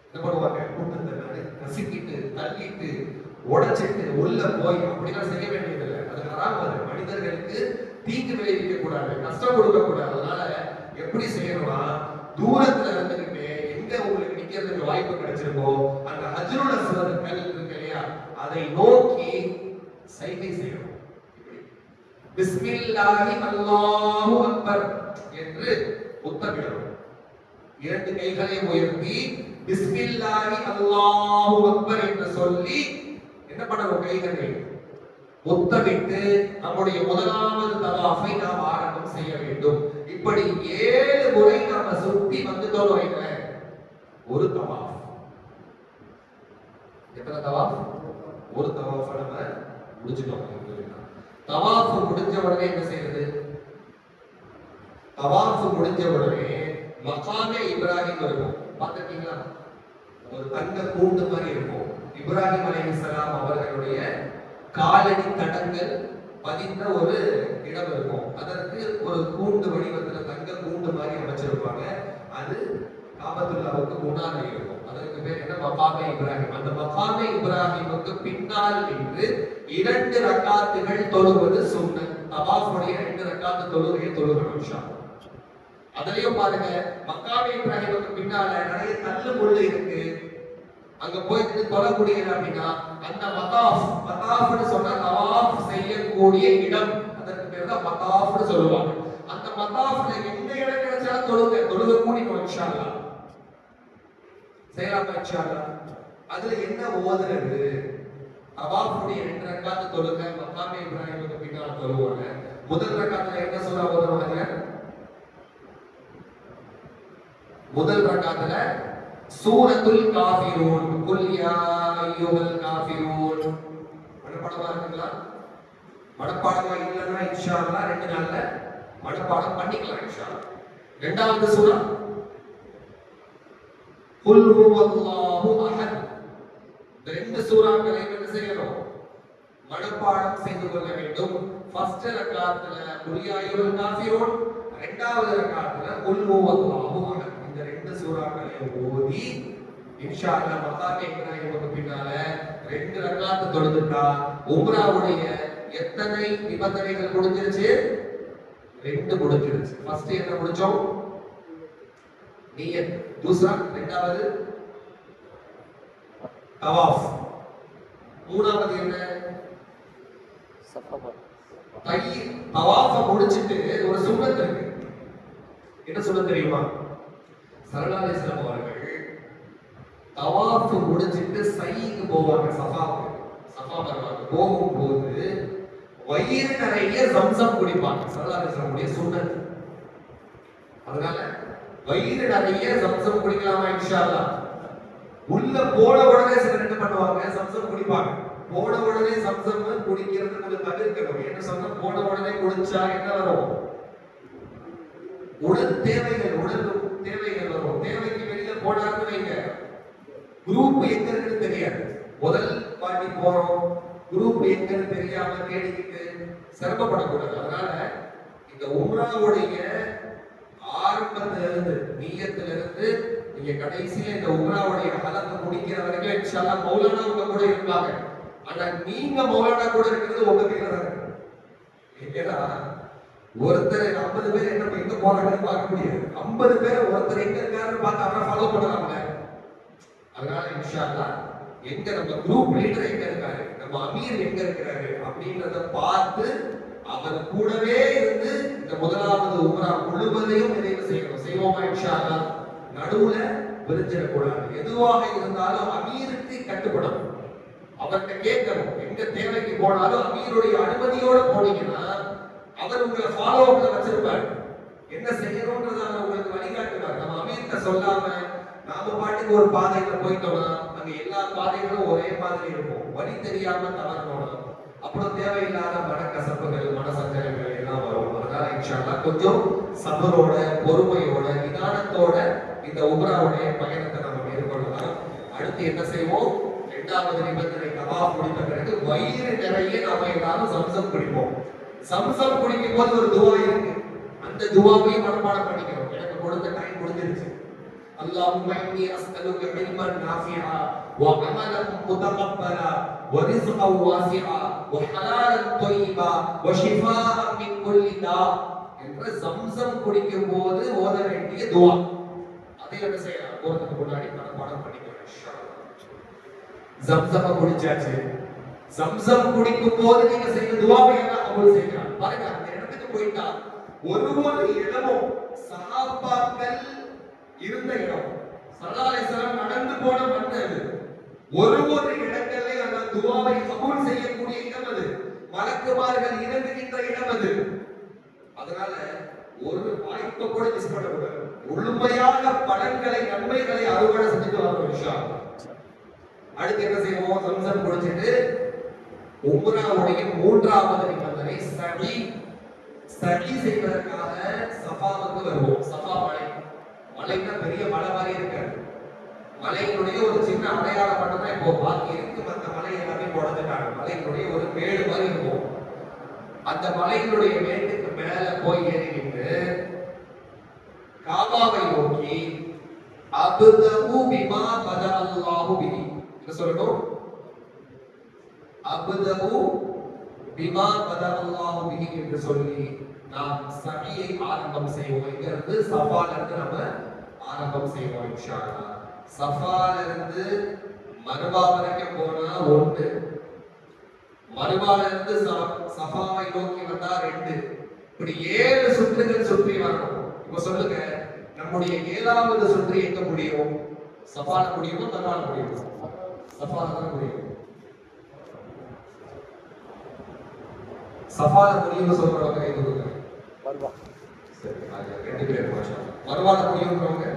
என்ன பண்ணுவாங்க? கூட்டத்தை நசுக்கிட்டு தள்ளிட்டு உடைச்சிட்டு உள்ள போய் அப்படிலாம் செய்ய வேண்டியதில்லை. அது ஹராம். அது மனிதர்களுக்கு தீங்கு விளைவிக்க கூடாது, கஷ்டம் கொடுக்க கூடாது. அதனால எப்படி செய்யணும்னா, தூரத்துல இருந்துகிட்டு எங்க உங்களுக்கு நிக்கிறதுக்கு வாய்ப்பு கிடைச்சிருக்கோ அந்த ஹஜ்ருல் அஸ்வத் கல் இருக்கு இல்லையா, அதை நோக்கி சைகை செய்யணும். பிஸ்மில்லாஹி அல்லாஹு அக்பர் என்று முத்தமிடணும். 2 கைகளை உயர்த்தி பிஸ்மில்லாஹி அல்லாஹு அக்பர் என்று சொல்லி என்ன பண்ணணும்? கைகளை முத்தமிட்டு நம்முடைய முதலாவது தவாஃபை நாம் ஆரம்பம் செய்ய வேண்டும். இப்படி 7 முறை நாம சுத்தி வந்துட்டோம் வைங்க. ஒரு தவாஃப். எத்தனை தவாஃப்? ஒரு தவாஃப் நம்ம முடிச்சிட்டோம். தவாஃப் முடிஞ்ச உடனே என்ன செய்யறது? தவாஃப் முடிஞ்ச உடனே மகாமே இப்ராஹிம் இருக்கும். பார்த்திருக்கீங்களா? ஒரு தங்க கூண்டு மாதிரி இருக்கும். இப்ராஹிம் அலைஹிஸ்ஸலாம் அவர்களுடைய காலடி தடங்கள் பதிந்த ஒரு இடம் இருக்கும். அதற்கு ஒரு கூண்டு வடிவத்துல தங்க கூண்டு மாதிரி அமைச்சிருப்பாங்க. அது காபத்துல்லாஹ்வுக்கு முன்னாடி இருக்கும். அதற்கு பேர் என்ன? மகாமே இப்ராஹிம். அந்த மகாமே இப்ராஹிமுக்கு பின்னால் நின்று 2 ரக்காத்துகள் தொழுவது சுன்னத். தவாஃபுடைய 2 ரக்காத்து தொழுகையை தொழுகணும் இன்ஷா அல்லாஹ். அதுலயும் பாருங்க, மகாமே இப்ராஹிமுக்கு பின்னால நிறைய கல்லு முள்ளு இருக்கு. அங்க போயிட்டு தொழக்கூடிய அப்படின்னா அந்த மதாஃப்னு சொன்னா தவாஃப் செய்யக்கூடிய இடம். அதற்கு பேர் தான் மதாஃப்னு சொல்லுவாங்க. அந்த மதாஃப்ல எந்த இடம் கிடைச்சாலும் தொழுக கூடிடும் இன்ஷா அல்லாஹ். செய்யலாமா இன்ஷா அல்லாஹ்? அதுல என்ன ஓதுறது? தவாஃபுடைய 2 ரக்காத்து தொழுக மகாமே இப்ராஹிமுக்கு பின்னால தொழுவாங்க. முதல் ரக்காத்துல என்ன சூரா ஓதுறாங்க? முதல் ரக்காத்துல சூரத்துல் காஃபிரூன், குல் யா அய்யுஹல் காஃபிரூன். மனப்பாடமா இருக்குங்களா? மனப்பாடமா இல்லைன்னா இன்ஷா அல்லாஹ் 2 நாள்ல மனப்பாடம் பண்ணிக்கலாம் இன்ஷா அல்லாஹ். இரண்டாவது சூரா குல் ஹுவல்லாஹு அஹத். இந்த 2 சூறாக்களை என்ன செய்யணும்? மனப்பாடம் செய்து கொள்ள வேண்டும். ஃபர்ஸ்ட் ரக்காத்துல குல் யா அய்யுஹல் காஃபிரூன், இரண்டாவது ரக்காத்துல குல் ஹுவல்லாஹு அஹத். இந்த 2 சூறாக்களை ஓதி இன்ஷா அல்லாஹ் மகாமே இப்ராஹிமுக்கு பின்னால 2 ரக்காத் தொழுதுட்டா உம்ராவுடைய எத்தனை நிபந்தனைகள் முடிஞ்சிருச்சு? 2 முடிஞ்சிருச்சு. ஃபர்ஸ்ட் என்ன முடிச்சோம்? நியத். दूसरा இரண்டாவது தவாஃப். மூணாவது என்ன? சஃபா. தவாஃப முடிச்சிட்டு ஒரு சுன்னத் இருக்கு. என்ன சுன்னத் தெரியுமா? ஸல்லல்லாஹு அலைஹி வஸல்லம் அவர்கள் தவாஃப் முடிச்சிட்டு சைக்கு போவாங்க. சஃபா மர்வாக்கு போகும்போது வயிறு நிறைய ஜம்சம் குடிப்பாங்க. ஸல்லல்லாஹு அலைஹி வஸல்லம் உடைய சுன்னத். அதனால வயிறு நிறைய ஜம்சம் குடிக்கலாமா இன்ஷா அல்லாஹ்? உள்ள போன உடனே சிலர் என்ன பண்ணுவாங்க, சம்சம் குடிப்பாங்க. போன உடனே சம்சம் குடிக்கிறது கொஞ்சம் தவிர்க்கணும். என்ன சொன்னா, போன உடனே குடிச்சா என்ன வரும்? உடல் தேவைகள் வரும். தேவைக்கு வெளியில போனான்னு வைங்க, குரூப் எங்க இருக்குன்னு தெரியாது. முதல் பாட்டி போறோம், குரூப் எங்கன்னு தெரியாம தேடிக்கிட்டு சிரமப்படக்கூடாது. அதனால இந்த உம்ராவுடைய ஆரம்பத்திலிருந்து, நீயத்திலிருந்து நீங்க கடைசியில இந்த உம்ராவுடைய காலத்தை முடிக்கிற வரைக்கும் இன்ஷா அல்லாஹ் மௌலானா உங்க கூட இருப்பாங்க. ஆனா நீங்க மௌலானா கூட இருக்கிறது உங்க கையில தான் இருக்கு. ஏன்னா ஒருத்தர் 50 பேர் என்ன எங்க போறாங்கன்னு பார்க்க முடியாது. 50 பேர் ஒருத்தர் எங்க இருக்காருன்னு பார்த்து அவரை ஃபாலோ பண்ணலாம்ல. அதனால இன்ஷா அல்லாஹ் எங்க நம்ம குரூப் லீடர் எங்க இருக்காரு, நம்ம அமீர் எங்க இருக்கிறாரு அப்படின்றத பார்த்து அவர் கூடவே இருந்து இந்த முதலாவது உம்ரா முழுவதையும் நிறைவு செய்வோமா இன்ஷா அல்லாஹ். நடுவுல விரிஞ்சிடக்கூடாது. எதுவாக இருந்தாலும் அமீருக்கு கட்டுப்படும். அவர்கிட்ட கேட்கணும். எங்க தேவைக்கு போனாலும் அமீருடைய அனுமதியோட போனீங்கன்னா அவர் உங்களை ஃபாலோ அப்ல வச்சிருப்பார். என்ன செய்யணும்ன்றத அவர் உங்களுக்கு வழிகாட்டுவார். நம்ம அமீர்கிட்ட சொல்லாம நாம பாட்டுக்கு ஒரு பாதையில போயிட்டோம்னா அங்க எல்லா பாதைகளும் ஒரே மாதிரி இருக்கும். வழி தெரியாம தவறணும். அப்புறம் தேவையில்லாத மனக்கசப்புகள், மனசஞ்சலங்கள் எல்லாம் வரும். அதனால இன்ஷா அல்லாஹ் கொஞ்சம் சபரோட, பொறுமையோட, நிதானத்தோட இந்த உம்ராவுடைய பயணத்தை நம்ம மேற்கொள்ளலாம். அடுத்து என்ன செய்வோம்? இரண்டாவது நிபந்தனை தவாஃப் முடிந்த பிறகு வயிறு நிறைய நாம எல்லாரும் சம்சம் குடிப்போம். சம்சம் குடிக்கும் போது ஒரு துவா இருக்கு. அந்த துவாவையும் மனப்பாடம் பண்ணிக்கிறோம். எனக்கு கொடுத்த டைம் முடிஞ்சிருச்சு. அல்லாஹும்ம இன்னி அஸ்அலுக இல்மன் நாஃபிஆ வ அமலன் முதகப்பலா வ ரிஸ்கன் வாசிஆ வ ஹலாலன் தய்யிபா வ ஷிஃபாஅன் மின் குல்லி தா என்ற சம்சம் குடிக்கும் போது ஓத வேண்டிய துவா. அதை என்ன செய்யலாம்? போறதுக்கு முன்னாடி மனப்பாடம் பண்ணிக்கிறோம் இன்ஷா அல்லாஹ். சம்சம் குடிச்சாச்சு. சம்சம் குடிக்கும் போது நீங்க செய்ய துவாவை எல்லாம் கபூல் செய்யலாம். பாருங்க, அந்த இடத்துக்கு போயிட்டா ஒரு இடமும் சஹாபாக்கள் இருந்த இடம், ஸல்லல்லாஹு அலைஹி வஸல்லம் நடந்து போன மண் அது. ஒரு இடங்களே அந்த துவாவை கபூல் செய்யக்கூடிய இடம் அது. மலக்குமார்கள் இறங்குகின்ற இடம் அது. அதனால ஒரு வாய்ப்பை கூட மிஸ் பண்ணக்கூடாது. முழுமையான பலன்களை, நன்மைகளை அறுவடை செஞ்சுட்டு வரணும் இன்ஷா அல்லாஹ். அடுத்து என்ன செய்வோம்? சம்சம் குடிச்சிட்டு உம்ராவுடைய மூன்றாவது நிபந்தனை சஹி செய்வதற்காக சஃபாவுக்கு வருவோம். சஃபா மலைன்னா பெரிய மலை மாதிரி இருக்காது. மலையினுடைய ஒரு சின்ன அடையாளம் மட்டும் தான் இப்போ பாக்கி இருக்கு. மற்ற மலை எல்லாமே உடஞ்சிட்டாங்க. மலையினுடைய ஒரு மேடு மாதிரி இருக்கும். அந்த மலையினுடைய மேட்டுக்கு மேல போய் ஏறிக்கிட்டு காபாவை நோக்கி அப்தஹு பிமா பதா அல்லாஹு பிஹி, என்ன சொல்லணும்? அப்தஹு பிமா பதா அல்லாஹு பிஹி என்று சொல்லி நாம் சஹியை ஆரம்பம் செய்வோம். இங்க இருந்து சஃபால இருந்து நம்ம ஆரம்பம் செய்வோம் இன்ஷா அல்லாஹ். சஃபால இருந்து மர்வா வரைக்கும் போனா 1, மர்வால இருந்து சஃபாவை நோக்கி வந்தா 2. இப்படி 7 சுற்றுகள் சுற்றி வரணும். இப்ப சொல்லுங்க, நம்முடைய 7வது சுற்று எங்க முடியும்? சஃபால முடியுமா, மர்வால முடியுமா? சஃபால தான் முடியும். சஃபால முடியும்னு சொல்றவங்க கை தூக்குங்க. மர்வா. சரி, அது 2 பேர் மாஷா அல்லாஹ். மர்வால முடியும்ன்றவங்க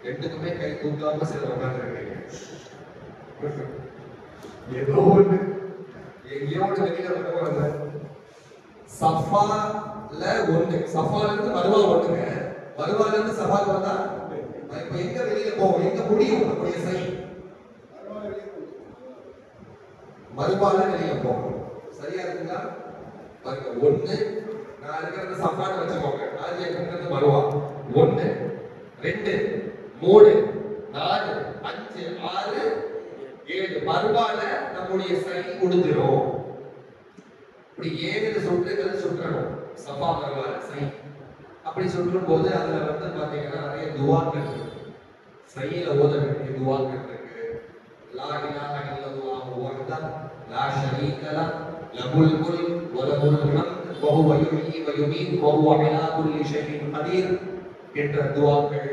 2க்குமே கை தூக்காம சில உட்கார்ந்துருக்கீங்க. ஏதோ ஒண்ணு எங்கேயோ ஒண்ணு வெளியில வருவாங்க. சஃபால 1, சஃபால இருந்து மர்வா 1ங்க. மர்வால இருந்து சஃபாக்கு வந்தா இப்ப எங்க வெளியில போவோம்? எங்க முடியும் நம்முடைய சை? மர்வால வெளியில போவோம். சரியா இருக்குங்களா? பாருங்க, 1 நான் இருக்கிறது சஃபான்னு வச்சுக்கோங்க. நான் இருக்கிறது மர்வா. 1 2 3 4 5 6 7 மர்வால நம்முடைய சை முடிஞ்சிரும். இப்படி 7 சுற்றுகள் சுற்றணும் சஃபா மர்வால சை. அப்படி சுற்றும் போது அதுல வந்து பாத்தீங்கன்னா நிறைய துஆக்கள் இருக்கு. சையில ஓத வேண்டிய துஆக்கள் இருக்கு. லா இலாஹ இல்லல்லாஹு வஹ்தஹு லா ஷரீக லஹு லஹுல் முல்க் வ லஹுல் ஹம்த் வ ஹுவ யுஹ்யி வ யுமீத் வ ஹுவ அலா குல்லி ஷைஇன் கதீர் என்ற துஆக்கள்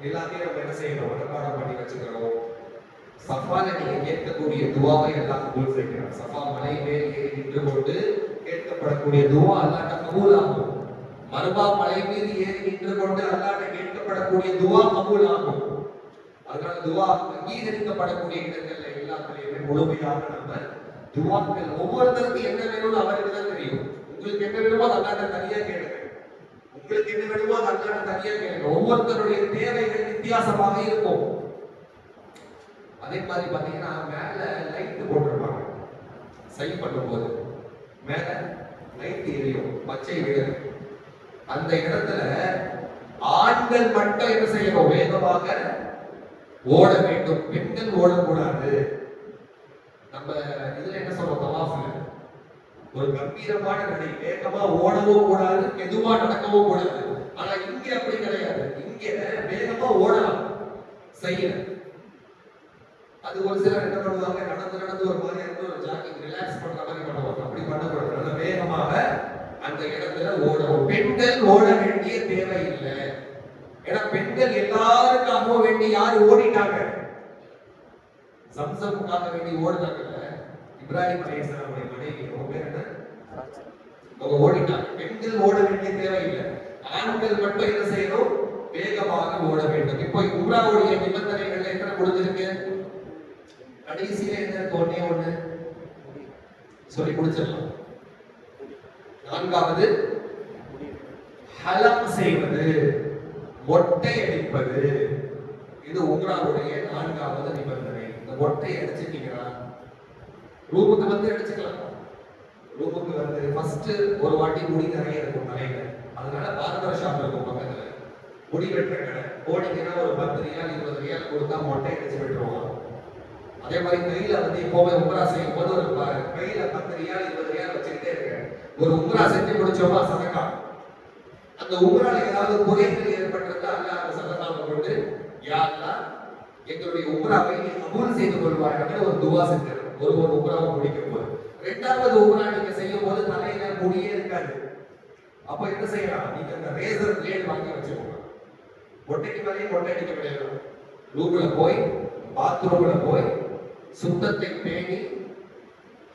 எல்லாத்தையும் நம்ம என்ன செய்யணும்? மனப்பாடம் பண்ணி வச்சுக்கணும். சஃபால நீங்க கேட்கக்கூடிய துவாவை அல்லாஹ் கபூல் செய்கிறார். சஃபா மலை மேல் ஏறி நின்று கொண்டு கேட்கப்படக்கூடிய துவா அல்லாஹ் கபூல் ஆகும். மர்வா மலை மீது ஏறி நின்று கொண்டு அல்லாஹ் கேட்கப்படக்கூடிய துவா கபூல் ஆகும். அதனால துவா அங்கீகரிக்கப்படக்கூடிய இடங்கள்ல எல்லாத்துலயுமே முழுமையாக நம்ம துவாக்கள் ஒவ்வொருத்தருக்கும் என்ன வேணும்னு அவருக்கு தான் தெரியும். உங்களுக்கு என்ன வேணுமோ அது அல்லாஹ்ட்ட தனியா கேளுங்க. உங்களுக்கு என்ன வேணுமோ அது அல்லாஹ்ட்ட தனியா கேளுங்க. ஒவ்வொருத்தருடைய தேவைகள் வித்தியாசமாக இருக்கும். அதே மாதிரி பாத்தீங்கன்னா மேல லைட் போட்டிருப்பாங்க. சை பண்ணும்போது மேல லைட் எரியும், பச்சை விளக்கு. அந்த இடத்துல ஆண்கள் மட்டும் என்ன செய்யணும்? வேகமாக ஓட வேண்டும், பெண்கள் ஓடக்கூடாது. நம்ம இதுல என்ன சொல்றோம்? தவாஃப்ல ஒரு கம்பீரமான நடை, வேகமா ஓடவும் கூடாது, மெதுவா நடக்கவும் கூடாது. ஆனா இங்க அப்படி கிடையாது. இங்க வேகமா ஓடலாம், செய்யல. அது ஒரு சிலர் என்ன பண்ணுவாங்க? நடந்து நடந்து ஒரு மாதிரி இருந்து ஒரு ஜாக்கிங் ரிலாக்ஸ் பண்ற மாதிரி பண்ணுவாங்க. அப்படி பண்ணக்கூடாது. நல்ல வேகமாக அந்த இடத்துல ஓடவும். பெண்கள் ஓட வேண்டிய தேவை இல்லை. ஏன்னா பெண்கள் எல்லாருக்காகவும் வேண்டி யாரு ஓடிட்டாங்க? சம்சமுக்காக வேண்டி ஓடுனாங்கல்ல, இப்ராஹிம் அலைஹிஸ்ஸலாமுடைய மனைவி. அவங்க பேர் என்ன? அவங்க ஓடிட்டாங்க. பெண்கள் ஓட வேண்டிய தேவை இல்லை. ஆண்கள் மட்டும் என்ன செய்யணும்? வேகமாக ஓட வேண்டும். இப்போ உம்ராவுடைய நிபந்தனைகள் என்ன கொடுத்திருக்கு? கடைசியில என்ன இருக்கு? ஒண்ணே ஒண்ணு சொல்லி முடிச்சிடலாம். நான்காவது ஹலம் செய்வது, மொட்டை அடிப்பது. இது உம்ராவுடைய நான்காவது நிபந்தனை. இந்த மொட்டை அடிச்சிட்டீங்களா? ரூமுக்கு வந்து அடிச்சுக்கலாம். ரூமுக்கு வந்து ஃபர்ஸ்ட் ஒரு வாட்டி முடி நிறைய இருக்கும் தலையில. அதனால பார்பர் ஷாப் இருக்கும் பக்கத்துல, முடி வெட்டுற கடை. போனீங்கன்னா ஒரு 10 ரியால் 20 ரியால் கொடுத்தா மொட்டை அடிச்சு விட்டுருவாங்க. அதே மாதிரி கையில வந்து எப்பவுமே உம்ரா செய்யும் போது ஒரு கையில 10 ரியால் 20 ரியால் வச்சுக்கிட்டே இருக்க. ஒரு உம்ரா செஞ்சு முடிச்சோமா சதக்கா. அந்த உம்ரால ஏதாவது குறைகள் ஏற்பட்டிருந்தா அல்லாஹ் அந்த சதக்காவை கொண்டு யா அல்லாஹ் எங்களுடைய உம்ராவை கபூல் செய்து கொள்வாயாக ஒரு துவா செஞ்சிருக்கோம். ஒரு உம்ராவை முடிக்கும் போது. இரண்டாவது உம்ரா நீங்க செய்யும் போது தலையில முடியே இருக்காது. அப்ப என்ன செய்யலாம்? நீங்க அந்த ரேசர் பிளேட் வாங்கி வச்சுக்கோங்க. மொட்டைக்கு மேலேயே மொட்டை அடிக்க முடியாது. ரூம்ல போய் பாத்ரூம்ல போய் சுத்தத்தை பேணி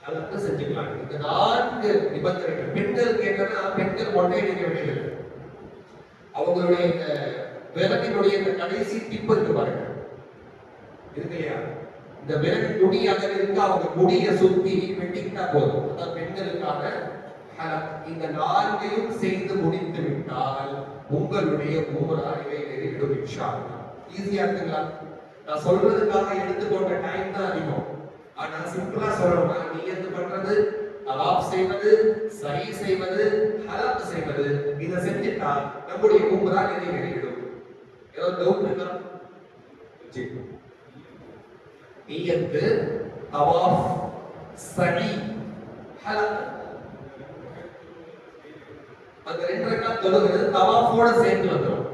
அதற்கு செஞ்சுக்கலாம். இந்த 4 நிபந்தனைகள். பெண்களுக்கு என்னன்னா, பெண்கள் மொட்டை அடிக்க வேண்டியது. அவங்களுடைய இந்த விரலினுடைய இந்த கடைசி டிப் இருக்கு பாருங்க, இருக்கு இல்லையா? இந்த விரல் நுனி அளவிற்கு அவங்க முடிய சுத்தி வெட்டிக்கிட்டா போதும். அதான் பெண்களுக்கான இந்த 4ஐயும் செய்து முடித்து விட்டால் உங்களுடைய உம்ரா நிறைவேறிவிடும் இன்ஷா அல்லாஹ். ஈஸியா இருக்குங்களா? நான் சொல்றதுக்காக எடுத்துக்கொண்ட டைம் தான் அதிகம். ஆனா சிம்பிளா சொல்லணும்னா, நியத்து பண்றது, தவாஃப் செய்வது, சஹீ செய்வது, ஹலக் செய்வது, இத செஞ்சிட்டா நம்முடைய உம்ரா நிறைவேறிவிடும். ஏதோ டவுட் இருக்கா? நியத்து, தவாஃப், சஹீ, ஹலக், அந்த 2 ரக்காத் தொழுகிறது தவாஃபோட சேர்ந்து வந்துரும்.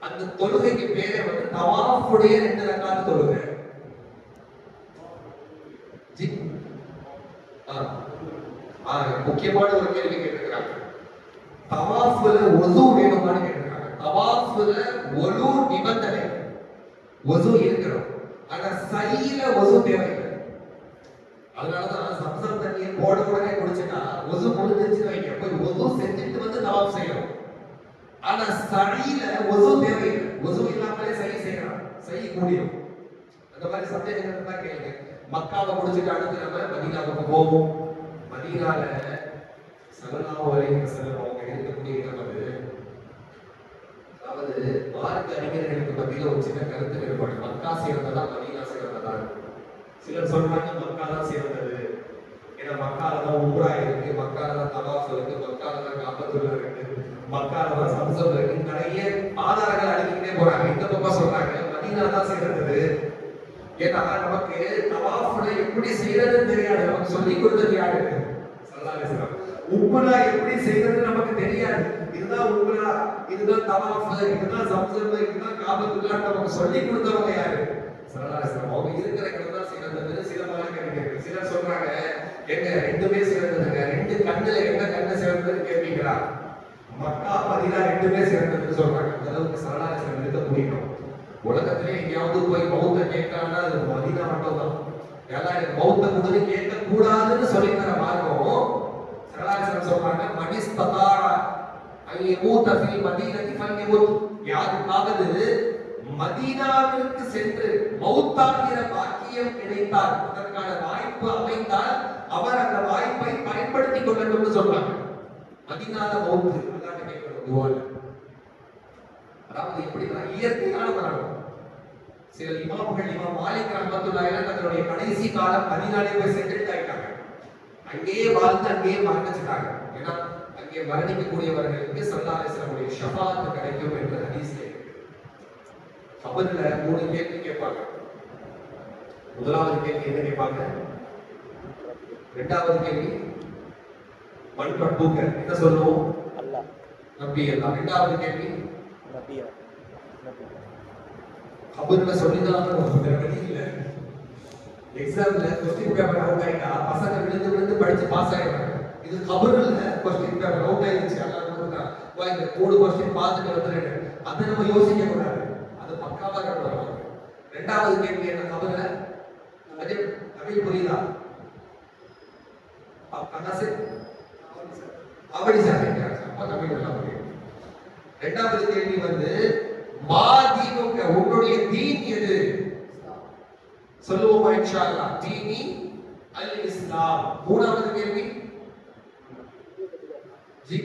அந்த தொழுகைக்கு பேரே வந்து தவாஃபுடைய 2 ரக்காத் தொழுகை. முக்கியமான ஒரு கேள்வி கேட்டிருக்காங்க. தவாஃப்ல வுது வேணுமான்னு கேட்டிருக்காங்க. தவாஃப்ல வுது நிபந்தனை, வுது இருக்கணும். ஆனா சையில வுது தேவையில்லை. அதனாலதான் சம்சம் தண்ணியை போட உடனே குடிச்சுட்டா வுது முடிஞ்சிருச்சு வைங்க, போய் வுது செஞ்சுட்டு வந்து தவாஃப் செய்யணும். ஆனா சையில வுது தேவையில்லை. வுது இல்லாமலே சை செய்யலாம், சை கூடிடும். அந்த மாதிரி சந்தேகங்கள் தான் கேளுங்க. மக்காவை முடிச்சுட்டு அடுத்து நம்ம மதீனாவுக்கு போவோம். மதீனால ஸல்லல்லாஹு அலைஹி வஸல்லம் அவங்க இருக்கக்கூடிய இடம் அது. அதாவது மார்க்க அறிஞர்களுக்கு மத்தியில ஒரு சின்ன கருத்து வேறுபாடு. மக்கா சிறந்ததா மதீனா சிறந்ததா? சிலர் சொல்றாங்க மக்கா தான் சிறந்தது. ஏன்னா மக்கால தான் உம்ரா இருக்கு, மக்கால தான் தவாஃப் இருக்கு, மக்கால தான் காபத்துல்லா இருக்கு, மக்கால தான் சம்சம் இருக்கு. நிறைய ஆதாரங்கள் அடிக்கிட்டே போறாங்க. இந்த பக்கம் சொல்றாங்க மதீனா தான் சிறந்தது. ஏன்னா நமக்கு தவாஃப்ல எப்படி செய்யறதுன்னு தெரியாது. நமக்கு சொல்லி கொடுத்தது யாரு? ஸல்லல்லாஹு அலைஹி வஸல்லம். உம்ரா எப்படி செய்யறது நமக்கு தெரியாது. இதுதான் உம்ரா, இதுதான் தவாஃப், இதுதான் சம்சம், இதுதான் காபத்துல்லா நமக்கு சொல்லி கொடுத்தவங்க யாரு? ஸல்லல்லாஹு அலைஹி வஸல்லம். அவங்க இருக்கிற இடம் தான் சிறந்தது. சில மார்க்கறிஞர்கள் சிலர் சொல்றாங்க, எங்க 2மே சிறந்ததுங்க. 2 கண்ணுல எந்த கண்ணு சிறந்ததுன்னு கேட்பீங்களா? மக்கா மதீனா 2மே சிறந்ததுன்னு சொல்றாங்க. அந்த அளவுக்கு ஸல்லல்லாஹு அலைஹி வஸல்லம் இருக்க முடியும். உலகத்திலே எங்கேயாவது போய் மௌத்த கேட்கறான்னா அது மதீனா மட்டும் தான். எல்லாம் எனக்கு மௌத்த கொடுத்து கேட்க கூடாதுன்னு சொல்லி தர மார்க்கம் ஸல்லல்லாஹு அலைஹி வஸல்லம் சொல்றாங்க, மனிஸ்ததார ஐ யமூத ஃபில் மதீனதி ஃபல்யமுத். யாருக்காவது மதீனாவிற்கு சென்று மௌத்தாகிற பாக்கியம் கிடைத்தால், அதற்கான வாய்ப்பு அமைந்தால் அவர் அந்த வாய்ப்பை பயன்படுத்திக் கொள்ளணும்னு சொல்றாங்க. மதீனால மௌத்து அல்லாஹ்ட்ட கேட்கணும் துஆல. அதாவது எப்படின்னா இயற்கையான மரணம். சில இமாம்கள், இமாம் மாலிக் ரஹ்மத்துல்லாஹி அலைஹி தன்னுடைய கடைசி காலம் மதீனாலே போய் செட்டில் ஆயிட்டாங்க. அங்கேயே வாழ்ந்து அங்கேயே மரணிச்சிட்டாங்க. ஏன்னா அங்கே மரணிக்கக்கூடியவர்களுக்கு ஸல்லல்லாஹு அலைஹி வஸல்லம் ஷஃபாஅத் கிடைக்கும் என்ற ஹதீஸ்ல கபர்ல 3 கேள்வி கேட்பாங்க. முதலாவது கேள்வி என்ன கேட்பாங்க? இரண்டாவது கேள்வி மண் பட்டுக்க என்ன சொல்லுவோம்? அல்லாஹ் நபி அல்லாஹ். இரண்டாவது கேள்வி நபி கபர்ல சொல்லிதான் வேற வழி இல்ல. எக்ஸாம்ல क्वेश्चन பேப்பர் அவுட் ஆயிட்டா பசங்க விழுந்து படிச்சு பாஸ் ஆயிடுறாங்க. இது கபர்ல क्वेश्चन பேப்பர் அவுட் ஆயிடுச்சு, அல்லாஹ் கொடுத்தா வா இந்த கோடு क्वेश्चन பார்த்துட்டு வந்துருங்க. அதை நம்ம யோசிக்க கூடாது, அது பக்காவா கட்டுவாங்க. இரண்டாவது கேள்வி என்ன? கபர்ல அதே தமிழ் புரியுதா? கண்ணா से அவடி சார் அப்ப தமிழ் எல்லாம் புரியும். இரண்டாவது கேள்வி வந்து மாதீனுக்க உன்னுடைய தீன் எது சொல்லுவோமா இன்ஷா அல்லாஹ். தீனி அல் இஸ்லாம். மூணாவது கேள்வி ஜி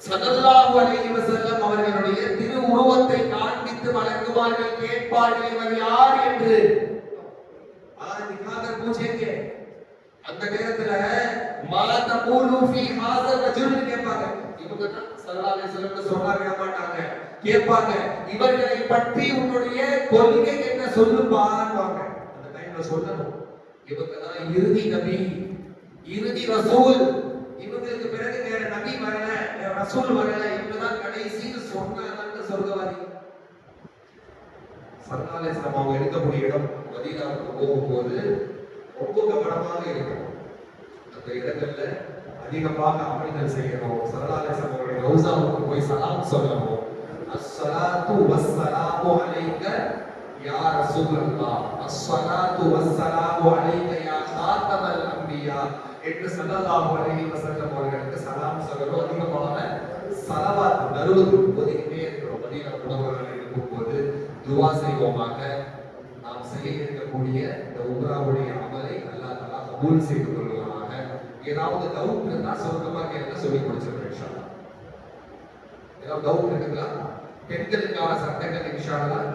ஸல்லல்லாஹு அலைஹி வஸல்லம் அவர்களுடைய திரு உருவத்தை காண்பித்து வணங்குவார்கள், கேட்பார்கள் இவர் யார் என்று. आज दिखाकर पूछेंगे. அந்த நேரத்துல மாத மூலு ஃபீ ஹாஸா ரஜுல் கேட்பாங்க. இவங்க ஸல்லல்லாஹு அலைஹி வஸல்லம் சொன்னா விட மாட்டாங்க, கேட்பாங்க இவர்களை பற்றி உன்னுடைய கொள்கை என்ன சொல்லுப்பாங்க. அந்த டைம்ல சொல்லணும் இவங்க தான் இறுதி நபி, இறுதி ரசூல், இவங்களுக்கு பிறகு வேற நபி வரல, வேற ரசூல் வரல, இவங்க தான் கடைசின்னு சொன்னாங்க சொர்க்கவாதி. ஸல்லல்லாஹு அலைஹி வஸல்லம் அவங்க இருக்கக்கூடிய இடம் மதீனாவுக்கு போகும்போது ரொம்ப கவனமாக இருக்கணும். அந்த இடங்கள்ல அதிகமாக அமல்கள் செய்யணும். ஸல்லல்லாஹு அலைஹி வஸல்லம் அவருடைய ரௌஸாவுக்கு போய் சலாம் சொல்லணும். அஸ்ஸலாத்து வஸ்ஸலாமு அலைக யா ரசூலல்லாஹ், அஸ்ஸலாத்து வஸ்ஸலாமு அலைக யா காத்தமல் அன்பியா என்று ஸல்லல்லாஹு அலைஹி வஸல்லம் அவர்களுக்கு சலாம் சொல்லணும். அதிகமான ஸலவாத் தரூத் ஓதிக்கிட்டே இருக்கிறோம். மதீனா முனவ்வராவில் இருக்கும்போது துஆ செய்வோமாக. நாம் செய்ய இருக்கக்கூடிய இந்த உம்ராவுடைய அமலை அல்லாஹ் தஆலா கபூல் செய்து கொள்வானாக. ஏதாவது டவுட் இருந்தா சுருக்கமா கேளுங்க, சொல்லி முடிச்சிடுறேன் இன்ஷா அல்லாஹ். ஏதாவது டவுட் இருக்குங்களா? பெண்களுக்கான சட்டங்கள் இன்ஷா அல்லாஹ்.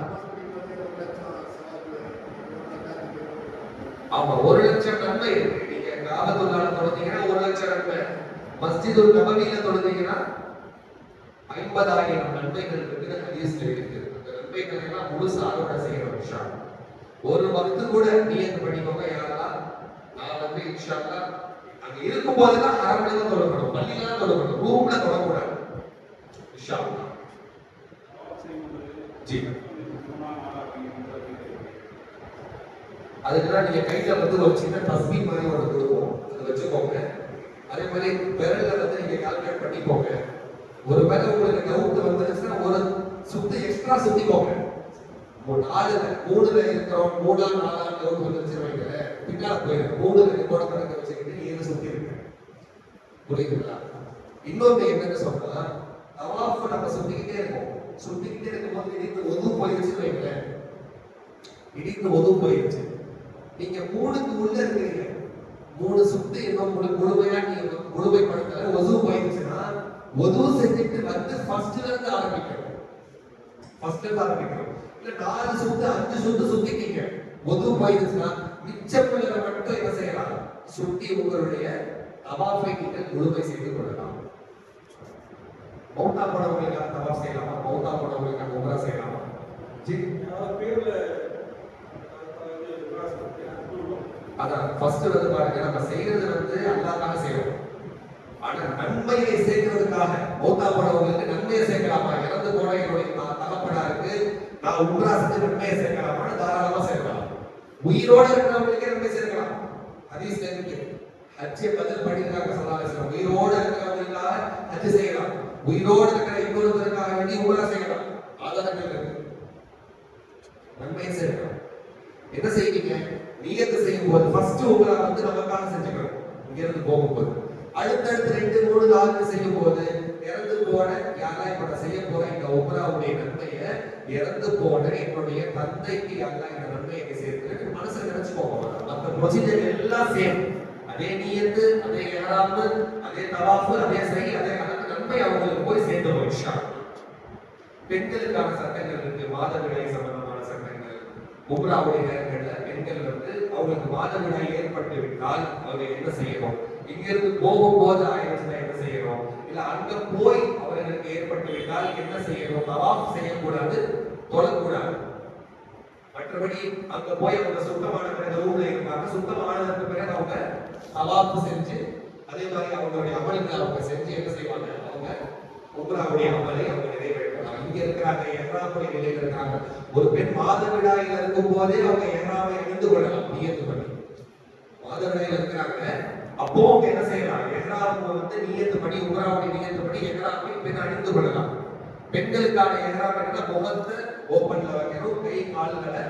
ஆமா, 1 லட்சம் நன்மை இருக்கு. நீங்க காபத்துல்லாஹ்ல தொழுதீங்கன்னா 1 லட்சம் நன்மை, மஸ்ஜிதுல் நபவில தொழுதீங்கன்னா 50,000 நன்மைகள் இருக்குன்னு ஹதீஸ்ல இருக்கு. அந்த நன்மைகளை எல்லாம் முழுசா அறுவடை செய்யணும் இன்ஷா அல்லாஹ். ஒரு வக்து கூட நியத் பண்ணிக்கோங்க, யா அல்லாஹ் நான் வந்து இன்ஷா அல்லாஹ் அங்க இருக்கும்போது தான் ஹரம்ல தான் தொழணும், பள்ளியில தான் தொழணும், ரூம்ல தொழக்கூடாது இன்ஷா அல்லாஹ். ஜி அதுக்கெல்லாம் நீங்க கையில வந்து ஒரு சின்ன தஸ்பீஹ் மாதிரி ஒன்று கொடுப்போம், அதை வச்சுக்கோங்க. அதே மாதிரி விரல்ல வந்து நீங்க கால்குலேட் பண்ணிக்கோங்க. ஒரு வேளை உங்களுக்கு டவுட் வந்துருச்சுன்னா ஒரு சுத்தி எக்ஸ்ட்ரா சுத்திக்கோங்க. 3ல இருக்கிறோம், 3ஆம் 4ஆம் டவுட் வந்துருச்சு வைங்க, பின்னால போயிடும். 3ல ரிப்போர்ட் கணக்கு வச்சுக்கிட்டு 7 சுத்தி இருக்கு, புரியுதுங்களா? இன்னொன்று என்னன்னு சொன்னா தவாஃப் நம்ம சுத்திக்கிட்டே இருக்கோம். சுத்திக்கிட்டே இருக்கும்போது இடித்து ஒது போயிடுச்சுன்னு வைங்களேன், இடித்து ஒது போயிடுச்சு. நீங்க 3க்கு உள்ள இருக்கிறீங்க, 3 சுத்து இன்னும் முழுமையா நீங்க முழுமைப்படுத்தல, ஒது போயிடுச்சுன்னா ஒது செஞ்சுட்டு வந்து ஃபர்ஸ்ட்ல இருந்து ஆரம்பிக்கணும். ஃபர்ஸ்ட்ல இருந்து ஆரம்பிக்கணும். இல்ல 4 சுத்து 5 சுத்து சுத்திட்டீங்க, ஒது போயிடுச்சுன்னா மிச்சமுள்ளதை மட்டும் என்ன செய்யலாம், சுத்தி உங்களுடைய தவாஃபை நீங்கள் முழுமை செய்து கொள்ளலாம். மௌத்தா போனவங்களுக்கு தவாஃப் செய்யலாமா? மௌத்தா போனவங்களுக்கு உம்ரா செய்யலாமா? ஜி பேர்ல அதான் ஃபர்ஸ்ட் வந்து பாருங்க, நம்ம செய்யறது வந்து அல்லாஹ்க்காக செய்யறோம். ஆனா நன்மையை சேர்க்கிறதுக்காக மௌத்தா போனவங்களுக்கு நன்மையை சேர்க்கலாமா? இறந்து போன என்னுடைய தகப்பனாருக்கு நான் உம்ரா செஞ்சு நன்மையை சேர்க்கலாமா? தாராளமா சேர்க்கலாம். உயிரோட இருக்கிறவங்களுக்கே நன்மை சேர்க்கலாம். ஹதீஸ்ல இருக்கு, ஹஜ்ஜை பதில் பண்ணிருக்காங்க ஸல்லல்லாஹு அலைஹி வஸல்லம். உயிரோட இருக்கிறவங்களுக்காக ஹஜ் செய்யலாம், உயிரோட இருக்கிற இன்னொருத்தருக்காக வேண்டி உம்ரா செய்யலாம். ஆதாரங்கள் இருக்கு, நன்மையை சேர்க்கலாம். என்ன செய்வீங்க? நியத்து செய்யும் போது ஃபர்ஸ்ட் உம்ரா வந்து நமக்காக செஞ்சுக்கணும். இங்க இருந்து போகும்போது அடுத்தடுத்து 2, 3, 4 செய்யும் போது இறந்து போன யாரெல்லாம் இப்ப நான் செய்ய போற இந்த உம்ராவுடைய நன்மையை இறந்து போன என்னுடைய தந்தைக்கு யாரெல்லாம் இந்த நன்மையை சேர்த்து மனசுல நினைச்சுக்கோங்க. மற்ற ப்ரொசீஜர் எல்லாம் சேம், அதே நியத்து, அதே இஹ்ராம், அதே தவாஃப், அதே சை, அதே நன்மை அவங்களுக்கு போய் சேர்ந்துடும் இன்ஷா அல்லாஹ். பெண்களுக்கான சட்டங்கள் இருக்கு, மாதவிடாய் சம்பந்தமான சட்டங்கள். உம்ராவுடைய நேரங்கள்ல பெண்கள் அவங்களுக்கு மாதவிடாய் ஏற்பட்டு விட்டால் அவங்க என்ன செய்யணும், இங்கிருந்து போகும்போது ஆயிரத்துல என்ன செய்யணும், இல்ல அங்க போய் அவர்களுக்கு ஏற்பட்டு விட்டால் என்ன செய்யணும், தவாஃப் செய்யக்கூடாது, தொழக்கூடாது. மற்றபடி அங்க போய் அவங்க சுத்தமான பிறகு ரூம்ல இருக்காங்க, சுத்தமானதற்கு பிறகு அவங்க தவாஃப் செஞ்சு அதே மாதிரி அவங்களுடைய அமல்களை அவங்க செஞ்சு என்ன செய்வாங்க, அவங்க உம்ராவுடைய அமலை அவங்க நிறைவேற்றலாம். இங்க இருக்கிறாங்க எஹ்ராமுடைய நிலையில இருக்காங்க, ஒரு பெண் மாதவிடாயில இருக்கும் போதே அவங்க எஹ்ராமை அணிந்து கொள்ளலாம். நியத்து பண்ணி மாதவிடாயில இருக்கிறாங்க, அப்போ அவங்க என்ன செய்யலாம், எஹ்ராம் நியத்து பண்ணி உம்ராவுடைய நியத்து பண்ணி எஹ்ராமை பெண் அணிந்து கொள்ளலாம். பெண்களுக்கான எஹ்ராம் என்ன, முகத்தை ஓபன்ல வைக்கணும், கை கால்களை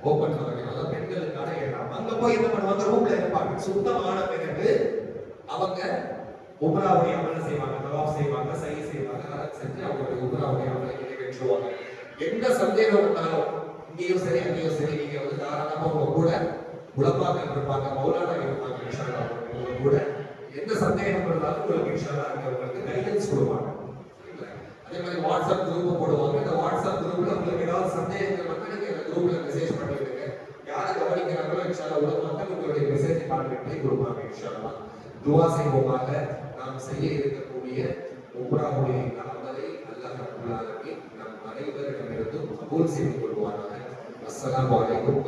ஓபன்ல வைக்கணும். அதான் பெண்களுக்கான எஹ்ராம். அங்க போய் என்ன பண்ணுவாங்க, ரூம்ல இருப்பாங்க. சுத்தமான பிறகு அவங்க உம்ராவுடைய அமலை செய்வாங்க, தவாஃப் செய்வாங்க, சை செய்வாங்க, ஹஜ் செஞ்சு அவங்களுடைய உம்ராவுடைய அமலை நிறைவேற்றுவாங்க. எந்த சந்தேகம் வந்தாலும் இங்கேயும் சரி அங்கேயும் சரி நீங்க தாராளமா உங்க கூட உலமாக்கள் இருப்பாங்க, மௌலானா இருப்பாங்க, இன்ஷா அல்லாஹ் உங்க கூட எந்த சந்தேகம் இருந்தாலும் உங்களுக்கு இன்ஷா அல்லாஹ் உங்களுக்கு கைடன்ஸ் கொடுப்பாங்க. அதே மாதிரி வாட்ஸ்அப் குரூப் போடுவாங்க, இந்த வாட்ஸ்அப் குரூப்ல உங்களுக்கு ஏதாவது சந்தேகங்கள் வந்தா நீங்க அந்த குரூப்ல மெசேஜ் பண்ணிடுங்க. யாரு கவனிக்கிறாங்களோ இன்ஷா அல்லாஹ் உலமாக்கள் உங்களுடைய மெசேஜ் கான்டாக்ட் கொடுப்பாங்க. இன்ஷா அல்லாஹ் துஆ செய்வோமாக. நாம் செய்ய இருக்கக்கூடிய உம்ராவுடைய இந்த அமலை அல்லாஹ் ரப்பல் ஆலமீன் நம் அனைவரிடமிருந்தும் கபூல் செய்து கொள்வானாக. அஸ்ஸலாமு அலைக்கும்.